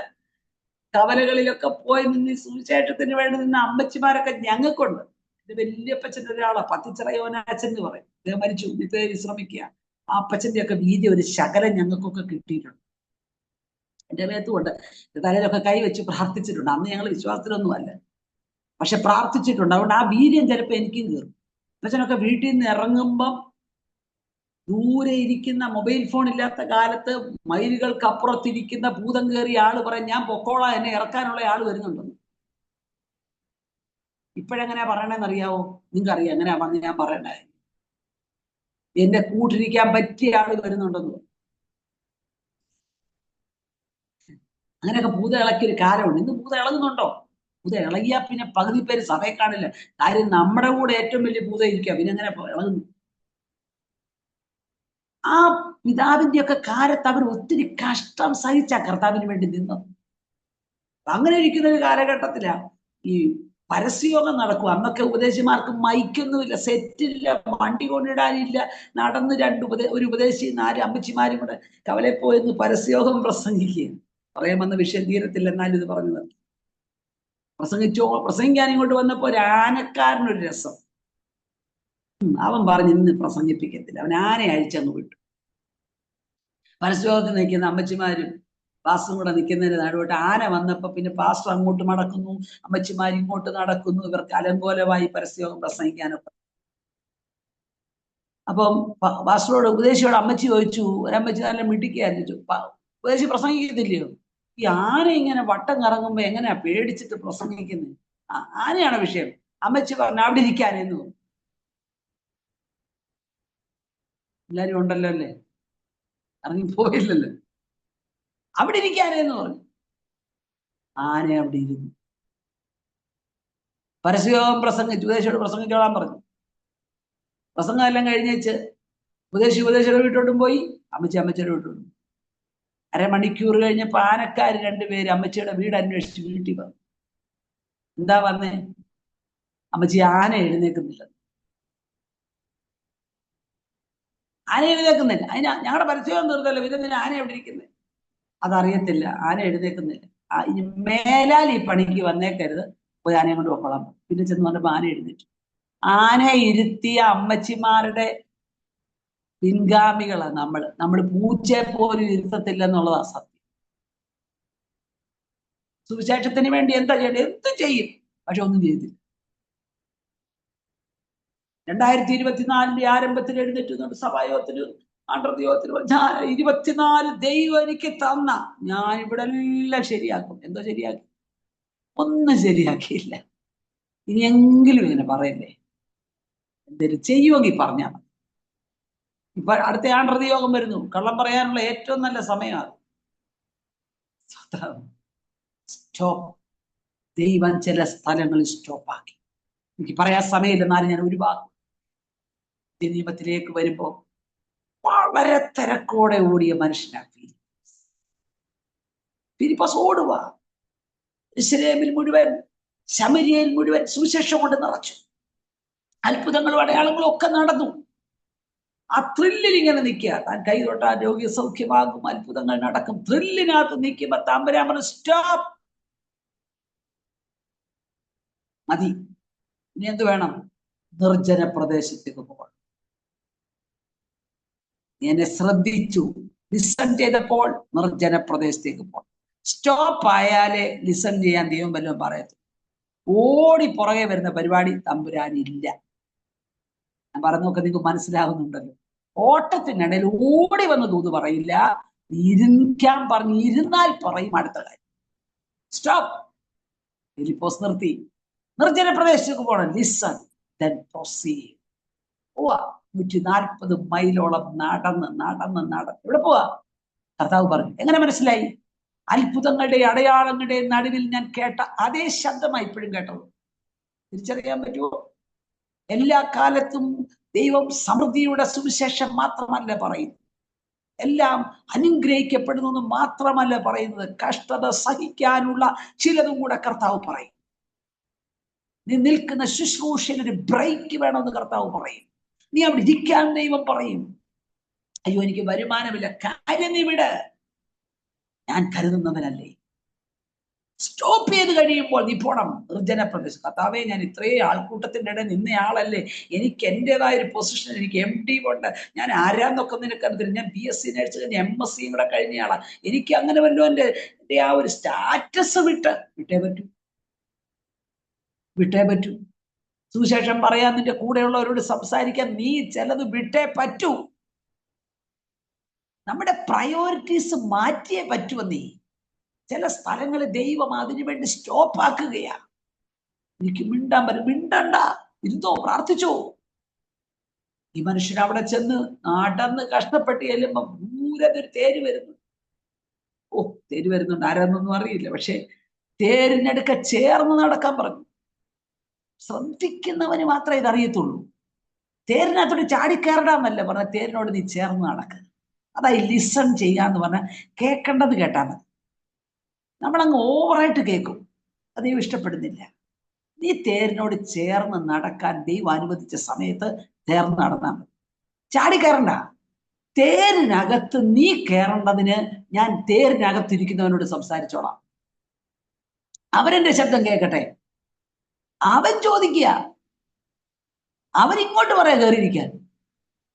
കവലകളിലൊക്കെ പോയി നിന്ന് സുവിശേഷത്തിന് വേണ്ടി നിന്ന അമ്മച്ചിമാരൊക്കെ ഞങ്ങൾക്കുണ്ട്. എന്റെ വല്യപ്പച്ചൻ്റെ ഒരാളാ, പത്തിച്ചിറ യോനാച്ചൻ എന്ന് പറയും. അദ്ദേഹം മരിച്ചു, നിത്യ വിശ്രമിക്കുക. ആ അപ്പച്ചന്റെ ഒക്കെ വീതി ഒരു ശകലം ഞങ്ങൾക്കൊക്കെ കിട്ടിയിട്ടുണ്ട്. എന്റെ മേത്തുകൊണ്ട് തലയിലൊക്കെ കൈ വെച്ച് പ്രാർത്ഥിച്ചിട്ടുണ്ട്. അന്ന് ഞങ്ങൾ വിശ്വാസത്തിലൊന്നും അല്ല, പക്ഷെ പ്രാർത്ഥിച്ചിട്ടുണ്ട്. അതുകൊണ്ട് ആ വീര്യം ചിലപ്പോൾ എനിക്കും കയറും. അപ്പച്ചനൊക്കെ വീട്ടിൽ നിന്ന് ഇറങ്ങുമ്പം ദൂരെ ഇരിക്കുന്ന മൊബൈൽ ഫോൺ ഇല്ലാത്ത കാലത്ത് മൈലുകൾക്ക് അപ്പുറത്തിരിക്കുന്ന ഭൂതം കയറിയ ആള് പറയും ഞാൻ പൊക്കോളാം, എന്നെ ഇറക്കാനുള്ള ആള് വരുന്നുണ്ടെന്ന്. ഇപ്പോഴെങ്ങനെയാ പറയണേന്ന് അറിയാവോ? നിങ്ങൾക്ക് അറിയാം എങ്ങനെയാ വന്ന് ഞാൻ പറയണ്ടേ. എന്നെ കൂട്ടിരിക്കാൻ പറ്റിയ ആള് വരുന്നുണ്ടെന്ന്. അങ്ങനെയൊക്കെ ഭൂതം ഇളക്കിയൊരു കാലമുണ്ട്. ഇന്ന് ഭൂതം ഇളകുന്നുണ്ടോ? ഭൂതം ഇളകിയാ പിന്നെ പകുതി പേര് സഭയെ കാണില്ല. കാര്യം നമ്മുടെ കൂടെ ഏറ്റവും വലിയ ഭൂതം ഇരിക്കുക, പിന്നെ എങ്ങനെ ഇളകുന്നു? ആ പിതാവിന്റെ ഒക്കെ കാലത്ത് അവർ ഒത്തിരി കഷ്ടം സഹിച്ച കർത്താവിന് വേണ്ടി നിന്നത്. അങ്ങനെ ഇരിക്കുന്ന ഒരു കാലഘട്ടത്തിലാ ഈ പരസ്യയോഗം നടക്കും. അന്നൊക്കെ ഉപദേശിമാർക്ക് മൈക്കൊന്നുമില്ല, സെറ്റില്ല, വണ്ടി കൊണ്ടിടാനില്ല. നടന്ന് ഒരു ഉപദേശി 4 അമ്മച്ചിമാരും കൂടെ കവലയിൽ പോയെന്ന് പരസ്യയോഗം പ്രസംഗിക്കുകയാണ്. പറയാൻ വന്ന വിഷയം തീരത്തില്ല, എന്നാലും ഇത് പറഞ്ഞു നിർത്തി. പ്രസംഗിക്കാൻ ഇങ്ങോട്ട് വന്നപ്പോ ഒരു ആനക്കാരനൊരു രസം. അവൻ പറഞ്ഞ് ഇന്ന് പ്രസംഗിപ്പിക്കത്തില്ല. അവൻ ആനയെ അഴിച്ചങ്ങ് വിട്ടു. പരസ്യയോഗത്തിൽ നിൽക്കുന്ന അമ്മച്ചിമാരും പാസ്റ്ററും കൂടെ നിൽക്കുന്നതിന് നടുവിട്ട് ആന വന്നപ്പോ പിന്നെ പാസ്റ്റർ അങ്ങോട്ട് നടക്കുന്നു, അമ്മച്ചിമാർ ഇങ്ങോട്ട് നടക്കുന്നു. ഇവർക്ക് അലങ്കോലമായി പരസ്യയോഗം പ്രസംഗിക്കാനൊക്കെ. അപ്പം പാസ്റ്ററോട് ഉപദേശിയോട് അമ്മച്ചി ചോദിച്ചു, ഒരമ്മച്ചി നല്ല മിടിക്കായിരുന്നു, ഉപദേശി പ്രസംഗിക്കത്തില്ലയോ? ഈ ആന ഇങ്ങനെ വട്ടം കറങ്ങുമ്പോ എങ്ങനെയാ പേടിച്ചിട്ട് പ്രസംഗിക്കുന്നത്? ആനയാണ് വിഷയം. അമ്മച്ചി പറഞ്ഞു അവിടെ ഇരിക്കാനെന്ന്. എല്ലാരും ഉണ്ടല്ലോ അല്ലേ, ഇറങ്ങി പോയില്ലല്ലോ. അവിടെ ഇരിക്കാനെന്ന് പറഞ്ഞു. ആന അവിടെ ഇരുന്നു. പരസ്യയോഗം പ്രസംഗിച്ചു, ഉപദേശിയോട് പ്രസംഗിച്ചോളാൻ പറഞ്ഞു. പ്രസംഗം എല്ലാം കഴിഞ്ഞേച്ച് ഉപദേശിയുടെ വീട്ടോട്ടും പോയി, അമ്മച്ചിയുടെ വീട്ടോട്ടും. അരമണിക്കൂർ കഴിഞ്ഞപ്പോ ആനക്കാര് 2 പേര് അമ്മച്ചിയുടെ വീട് അന്വേഷിച്ച് വീട്ടിൽ വന്നു. എന്താ വന്നേ? അമ്മച്ചി ആന എഴുന്നേക്കുന്നില്ല. ആന എഴുന്നേക്കുന്നില്ല. ഞങ്ങളുടെ പരസ്യം തീർന്നല്ലോ, പിന്നെ ആന എവിടെ ഇരിക്കുന്നത്? അതറിയത്തില്ല. ആന എഴുന്നേക്കുന്നില്ല. ഇനി മേലാൽ ഈ പണിക്ക് വന്നേക്കരുത്, പോയി ആനയെ കൊണ്ട് പൊക്കോളാം. പിന്നെ ചെന്ന് പറഞ്ഞപ്പോ ആന എഴുന്നേറ്റു. ആന ഇരുത്തിയ അമ്മച്ചിമാരുടെ പിൻഗാമികളാ നമ്മൾ പൂച്ചയെ പോലും ഇരുത്തത്തില്ലെന്നുള്ളതാ സത്യം. സുവിശേഷത്തിന് വേണ്ടി എന്താ ചെയ്യേണ്ടത്? എന്ത് ചെയ്യും. പക്ഷെ ഒന്നും ചെയ്തില്ല. 2024 ആരംഭത്തിൽ എഴുന്നേറ്റ് സഭായോഗത്തിന് ആണ്ടർയോഗത്തിന് 24 ദൈവം എനിക്ക് തന്ന, ഞാൻ ഇവിടെ എല്ലാം ശരിയാക്കും. എന്തോ ശരിയാക്കി? ഒന്നും ശരിയാക്കിയില്ല. ഇനിയെങ്കിലും ഇങ്ങനെ പറയല്ലേ, എന്തെങ്കിലും ചെയ്യുമെങ്കിൽ പറഞ്ഞാൽ മതി. ഇപ്പൊ അടുത്ത ആണ്ടർയോഗം വരുന്നു. കള്ളം പറയാനുള്ള ഏറ്റവും നല്ല സമയമാണ്. സ്റ്റോപ്പ്. ദൈവം ചില സ്ഥലങ്ങളിൽ സ്റ്റോപ്പാക്കി. എനിക്ക് പറയാൻ സമയമില്ല, എന്നാലും ഞാൻ ഒരു വാക്ക് നിയമത്തിലേക്ക് വരുമ്പോ വളരെ തിരക്കോടെ ഓടിയ മനുഷ്യനാണ് ഫിലിപ്പോസ്. ഓടുക. യെരൂശലേമിൽ മുഴുവൻ, ശമര്യയിൽ മുഴുവൻ സുവിശേഷം കൊണ്ട് നിറച്ചു. അത്ഭുതങ്ങളും അടയാളങ്ങളും ഒക്കെ നടന്നു. ആ ത്രില്ലിൽ ഇങ്ങനെ നിൽക്കുക. താൻ കൈ തൊട്ടാ രോഗി സൗഖ്യമാകും, അത്ഭുതങ്ങൾ നടക്കും. ത്രില്ലിനകത്ത് നിൽക്കുമ്പോ തമ്പുരാൻ പറഞ്ഞു, സ്റ്റോപ്പ്, മതി. ഇനി എന്ത് വേണം? നിർജ്ജന പ്രദേശത്തേക്ക് പോകണം. എന്നെ ശ്രദ്ധിച്ചു, ലിസൺ ചെയ്തപ്പോൾ നിർജ്ജന പ്രദേശത്തേക്ക് പോകണം. സ്റ്റോപ്പ് ആയാലേ ലിസൺ ചെയ്യാൻ ദൈവം വല്ലതും പറയത്തു. ഓടി പുറകെ വരുന്ന പരിപാടി തമ്പുരാനില്ല. ഞാൻ പറഞ്ഞൊക്കെ നിങ്ങൾക്ക് മനസ്സിലാകുന്നുണ്ടല്ലോ. ഓട്ടത്തിനിടയിൽ ഓടി വന്ന് ദൂത് പറയില്ല. ഇരിക്കാൻ പറഞ്ഞ് ഇരുന്നാൽ പറയും അടുത്ത കാര്യം. സ്റ്റോപ്പ്. ഫിലിപ്പോസ് നിർത്തി. നിർജ്ജന പ്രദേശത്തേക്ക് പോകണം. Listen then proceed. പോവാ. 140 മൈലോളം നടന്ന് നടന്ന് നടന്ന് ഇവിടെ പോവാ. കർത്താവ് പറഞ്ഞു. എങ്ങനെ മനസ്സിലായി? അത്ഭുതങ്ങളുടെ അടയാളങ്ങളുടെ നടുവിൽ ഞാൻ കേട്ട അതേ ശബ്ദമായി ഇപ്പോഴും കേട്ടത്. തിരിച്ചറിയാൻ പറ്റുമോ? എല്ലാ കാലത്തും ദൈവം സമൃദ്ധിയുടെ സുവിശേഷം മാത്രമല്ല പറയുന്നത്, എല്ലാം അനുഗ്രഹിക്കപ്പെടുന്നു മാത്രമല്ല പറയുന്നത്, കഷ്ടത സഹിക്കാനുള്ള ചിലതും കൂടെ കർത്താവ് പറയും. നീ നിൽക്കുന്ന ശുശ്രൂഷയിൽ ഒരു ബ്രേക്ക് വേണമെന്ന് കർത്താവ് പറയും. നീ അവിടെ ഇരിക്കാൻ ദൈവം പറയും. അയ്യോ എനിക്ക് വരുമാനമില്ല, കാര്യം നീ വിട്, ഞാൻ കരുതുന്നവനല്ലേ. സ്റ്റോപ്പ് ചെയ്ത് കഴിയുമ്പോൾ നീ പോണം നിർജ്ജന പ്രദേശം. കർത്താവേ, ഞാൻ ഇത്രയും ആൾക്കൂട്ടത്തിൻ്റെ ഇടയിൽ നിന്നയാളല്ലേ, എനിക്ക് എൻ്റെതായ ഒരു പൊസിഷൻ, എനിക്ക് MD ഉണ്ട്, ഞാൻ ആരാന്നൊക്കെ നിനക്കറിയില്ല, ഞാൻ BSc നേഴ്സ് കഴിഞ്ഞ് MSc കൂടെ കഴിഞ്ഞയാളാ, എനിക്ക് അങ്ങനെ വല്ലോ എൻ്റെ ആ ഒരു സ്റ്റാറ്റസ് വിട്ടേ പറ്റൂ. സുവിശേഷം പറയാൻ, നിന്റെ കൂടെയുള്ളവരോട് സംസാരിക്കാൻ നീ ചിലത് വിട്ടേ പറ്റൂ. നമ്മുടെ പ്രയോറിറ്റീസ് മാറ്റിയേ പറ്റുമെന്നീ. ചില സ്ഥലങ്ങളിൽ ദൈവം അതിനുവേണ്ടി സ്റ്റോപ്പ് ആക്കുകയാ. എനിക്ക് മിണ്ടാൻ പറ്റും, മിണ്ടണ്ട, ഇരുന്നോ, പ്രാർത്ഥിച്ചോ. ഈ മനുഷ്യൻ അവിടെ ചെന്ന് നടന്ന് കഷ്ടപ്പെട്ട് ചെല്ലുമ്പോ ദൂരത്തൊരു തേര് വരുന്നു. തേര് വരുന്നുണ്ട്, ആരാന്നൊന്നും അറിയില്ല. പക്ഷെ തേരിനടുക്ക ചേർന്ന് നടക്കാൻ പറഞ്ഞു. ശ്രദ്ധിക്കുന്നവന് മാത്രമേ ഇതറിയത്തുള്ളൂ. തേരിനകത്തോട് ചാടിക്കയറടാന്നല്ല പറഞ്ഞ, തേരിനോട് നീ ചേർന്ന് നടക്കുക. അതായി ലിസൺ ചെയ്യാന്ന് പറഞ്ഞാൽ കേൾക്കേണ്ടത് കേട്ടാൽ മതി. നമ്മളങ്ങ് ഓവറായിട്ട് കേൾക്കും, അത് ദൈവം ഇഷ്ടപ്പെടുന്നില്ല. നീ തേരിനോട് ചേർന്ന് നടക്കാൻ ദൈവം അനുവദിച്ച സമയത്ത് ചേർന്ന് നടന്നാൽ മതി. ചാടിക്കയറണ്ട. തേരിനകത്ത് നീ കയറേണ്ടതിന് ഞാൻ തേരിനകത്തിരിക്കുന്നവനോട് സംസാരിച്ചോളാം. അവരെന്റെ ശബ്ദം കേൾക്കട്ടെ. അവൻ ചോദിക്കുക, അവരിങ്ങോട്ട് പറയാ കയറിയിരിക്കാൻ.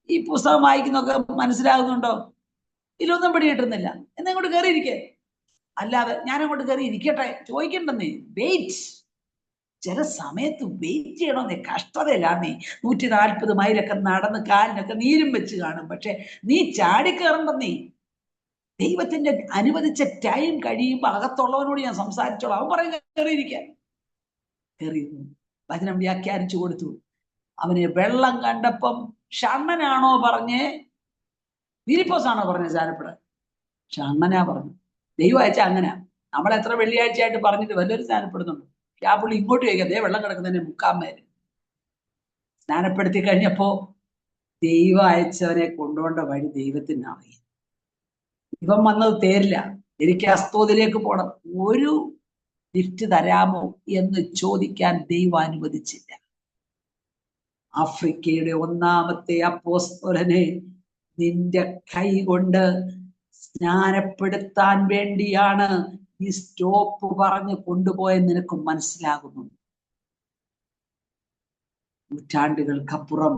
ഈ പുസ്തകം വായിക്കുന്നൊക്കെ മനസ്സിലാകുന്നുണ്ടോ? ഇതിലൊന്നും പിടി കിട്ടുന്നില്ല. എന്നാ ഇങ്ങോട്ട് കയറിയിരിക്കേ. അല്ലാതെ ഞാൻ അങ്ങോട്ട് കയറി ഇരിക്കട്ടെ ചോദിക്കണ്ടെന്നേ. വെയിറ്റ്. ചില സമയത്ത് വെയിറ്റ് ചെയ്യണമെന്നേ. കഷ്ടതയിലാന്നേ. 140 മൈലൊക്കെ നടന്ന് കാലിനൊക്കെ നീരും വെച്ച് കാണും. പക്ഷെ നീ ചാടിക്കയറണ്ടെന്നേ. ദൈവത്തിന്റെ അനുവദിച്ച ടൈം കഴിയുമ്പോ അകത്തുള്ളവനോട് ഞാൻ സംസാരിച്ചോളാം. അവൻ പറയും കയറിയിരിക്കാൻ. കയറിയിരുന്നു. വചനം വ്യാഖ്യാനിച്ചു കൊടുത്തു. അവന് വെള്ളം കണ്ടപ്പം ഷണ്ണനാണോ പറഞ്ഞേ, ഫിലിപ്പോസ് ആണോ പറഞ്ഞത് സ്നാനപ്പെടാൻ? ഷണ്ണനാ പറഞ്ഞു. ദൈവം അയച്ച അങ്ങനെ. നമ്മളെത്ര വെള്ളിയാഴ്ചയായിട്ട് പറഞ്ഞിട്ട് വല്ലൊരു സ്നാനപ്പെടുന്നുണ്ട്. ആ പുള്ളി ഇങ്ങോട്ട് ചോദിക്കാം, ദേ വെള്ളം കിടക്കുന്നതിന് മുക്കാമേര്. സ്നാനപ്പെടുത്തി കഴിഞ്ഞപ്പോ ദൈവം അയച്ചവനെ കൊണ്ടുപോകേണ്ട വഴി ദൈവത്തിന് അറിയാം. ഇവൻ വന്നത് തേരില്ല. എനിക്ക് അസ്തോദിലേക്ക് പോകണം, ഒരു ലിഫ്റ്റ് തരാമോ എന്ന് ചോദിക്കാൻ ദൈവം അനുവദിച്ചില്ല. ആഫ്രിക്കയുടെ ഒന്നാമത്തെ അപ്പോസ്തലനെ നിന്റെ കൈ കൊണ്ട് സ്നാനപ്പെടുത്താൻ വേണ്ടിയാണ് ഈ സ്റ്റോപ്പ് പറഞ്ഞ് കൊണ്ടുപോയെന്ന് നിനക്ക് മനസ്സിലാകുന്നു. നൂറ്റാണ്ടുകൾക്കപ്പുറം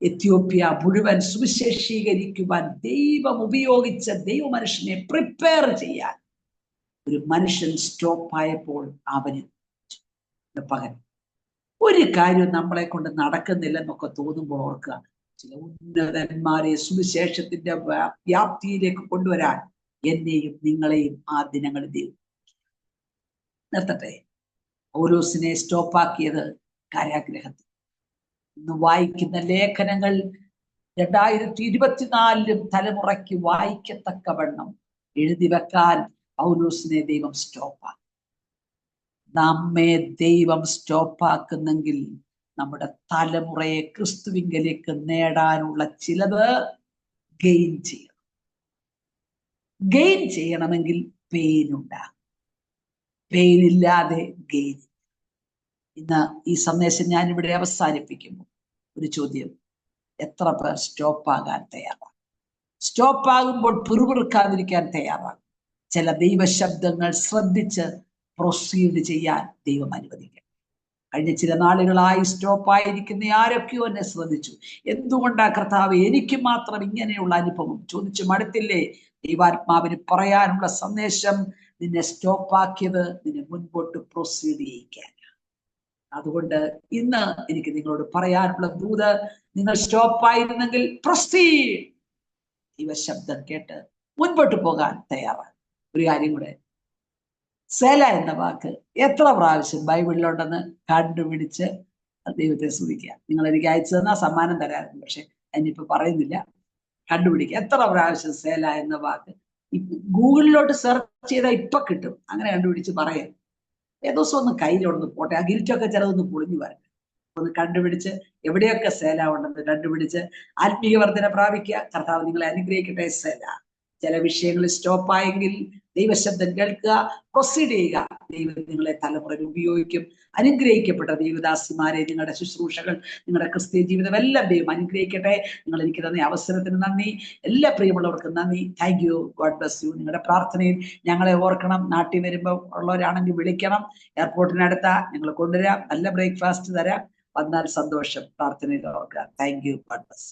എത്യോപ്യ മുഴുവൻ സുവിശേഷീകരിക്കുവാൻ ദൈവം ഉപയോഗിച്ച ദൈവമനുഷ്യനെ പ്രിപ്പയർ ചെയ്യാൻ ഒരു മനുഷ്യൻ സ്റ്റോപ്പായപ്പോൾ അവന് പകരം ഒരു കാര്യം നമ്മളെ കൊണ്ട് നടക്കുന്നില്ലെന്നൊക്കെ തോന്നുമ്പോൾ ഓർക്കുക, ചില ഉന്നതന്മാരെ സുവിശേഷത്തിന്റെ വ്യാപ്തിയിലേക്ക് കൊണ്ടുവരാൻ എന്നെയും നിങ്ങളെയും ആ ദിനങ്ങളിൽ ദൈവം നിർത്തട്ടെ. പൗലോസിനെ സ്റ്റോപ്പാക്കിയത് കാരാഗ്രഹത്തിൽ. ഇന്ന് വായിക്കുന്ന ലേഖനങ്ങൾ 2024 തലമുറയ്ക്ക് വായിക്കത്തക്കവണ്ണം എഴുതി വെക്കാൻ പൗലോസിനെ ദൈവം സ്റ്റോപ്പാക്കി. നമ്മെ ദൈവം സ്റ്റോപ്പാക്കുന്നെങ്കിൽ നമ്മുടെ തലമുറയെ ക്രിസ്തുവിങ്കലേക്ക് നേടാനുള്ള ചിലത് ഗെയിൻ ചെയ്യണം. ഗെയിൻ ചെയ്യണമെങ്കിൽ പെയിൻ ഉണ്ടാകും. പെയിൻ ഇല്ലാതെ ഗെയിൻ. ഇന്ന് ഈ സന്ദേശം ഞാനിവിടെ അവസാനിപ്പിക്കുമ്പോൾ ഒരു ചോദ്യം: എത്ര പേർ സ്റ്റോപ്പാകാൻ തയ്യാറാണ്? സ്റ്റോപ്പാകുമ്പോൾ പിറുപിറുക്കാതിരിക്കാൻ തയ്യാറാണ്. ചില ദൈവശബ്ദങ്ങൾ ശ്രദ്ധിച്ച് പ്രൊസീഡ് ചെയ്യാൻ ദൈവം അനുവദിക്കണം. കഴിഞ്ഞ ചില നാളുകളായി സ്റ്റോപ്പായിരിക്കുന്ന ആരൊക്കെയോ എന്നെ ശ്രദ്ധിച്ചു. എന്തുകൊണ്ടാ കർത്താവ് എനിക്ക് മാത്രം ഇങ്ങനെയുള്ള അനുഭവം? ചോദിച്ചു മടുത്തില്ലേ? ദൈവാത്മാവിന് പറയാനുള്ള സന്ദേശം നിന്നെ സ്റ്റോപ്പാക്കിയത് നിന്നെ മുൻപോട്ട് പ്രൊസീഡ് ചെയ്യിക്കാൻ. അതുകൊണ്ട് ഇന്ന് എനിക്ക് നിങ്ങളോട് പറയാനുള്ള ദൂത്, നിങ്ങൾ സ്റ്റോപ്പായിരുന്നെങ്കിൽ പ്രൊസീഡ്. ദൈവശബ്ദം കേട്ട് മുൻപോട്ട് പോകാൻ തയ്യാറാണ്. ഒരു കാര്യം കൂടെ, സെല എന്ന വാക്ക് എത്ര പ്രാവശ്യം ബൈബിളിലുണ്ടെന്ന് കണ്ടുപിടിച്ച് ദൈവത്തെ സ്തുതിക്കുക. നിങ്ങൾ എനിക്ക് അയച്ചു തന്ന സമ്മാനം തരാറുണ്ട്, പക്ഷെ അതിനിപ്പോ പറയുന്നില്ല. കണ്ടുപിടിക്കുക എത്ര പ്രാവശ്യം സെല എന്ന വാക്ക്. ഗൂഗിളിലോട്ട് സെർച്ച് ചെയ്താൽ ഇപ്പൊ കിട്ടും. അങ്ങനെ കണ്ടുപിടിച്ച് പറയാം. ഏതോ ദിവസം ഒന്ന് കയ്യിലോടൊന്ന് പോട്ടെ, ആ ഗിൽറ്റൊക്കെ ചിലതൊന്ന് പൊളിഞ്ഞു വരട്ടെ. ഒന്ന് കണ്ടുപിടിച്ച് എവിടെയൊക്കെ സെല ഉണ്ടെന്ന് കണ്ടുപിടിച്ച് ആത്മീയ വർധന പ്രാപിക്കുക. കർത്താവ് നിങ്ങളെ അനുഗ്രഹിക്കട്ടെ. സെല. ചില വിഷയങ്ങളിൽ സ്റ്റോപ്പായെങ്കിൽ ദൈവശബ്ദം കേൾക്കുക, പ്രൊസീഡ് ചെയ്യുക. ദൈവം നിങ്ങളെ തലമുറയിൽ ഉപയോഗിക്കും. അനുഗ്രഹിക്കപ്പെട്ട ദൈവദാസിമാരെ, നിങ്ങളുടെ ശുശ്രൂഷകൾ, നിങ്ങളുടെ ക്രിസ്തീയ ജീവിതം എല്ലാം ദൈവം അനുഗ്രഹിക്കട്ടെ. നിങ്ങൾ എനിക്ക് തന്ന അവസരത്തിന് നന്ദി. എല്ലാ പ്രിയമുള്ളവർക്കും നന്ദി. Thank you. God bless you. നിങ്ങളുടെ പ്രാർത്ഥനയിൽ ഞങ്ങളെ ഓർക്കണം. നാട്ടിൽ വരുമ്പോൾ ഉള്ളവരാണെങ്കിൽ വിളിക്കണം. എയർപോർട്ടിനടുത്ത ഞങ്ങൾ കൊണ്ടുവരാം. നല്ല ബ്രേക്ക്ഫാസ്റ്റ് തരാം. വന്നാൽ സന്തോഷം. പ്രാർത്ഥനയിൽ ഓർക്കുക. Thank you. God bless.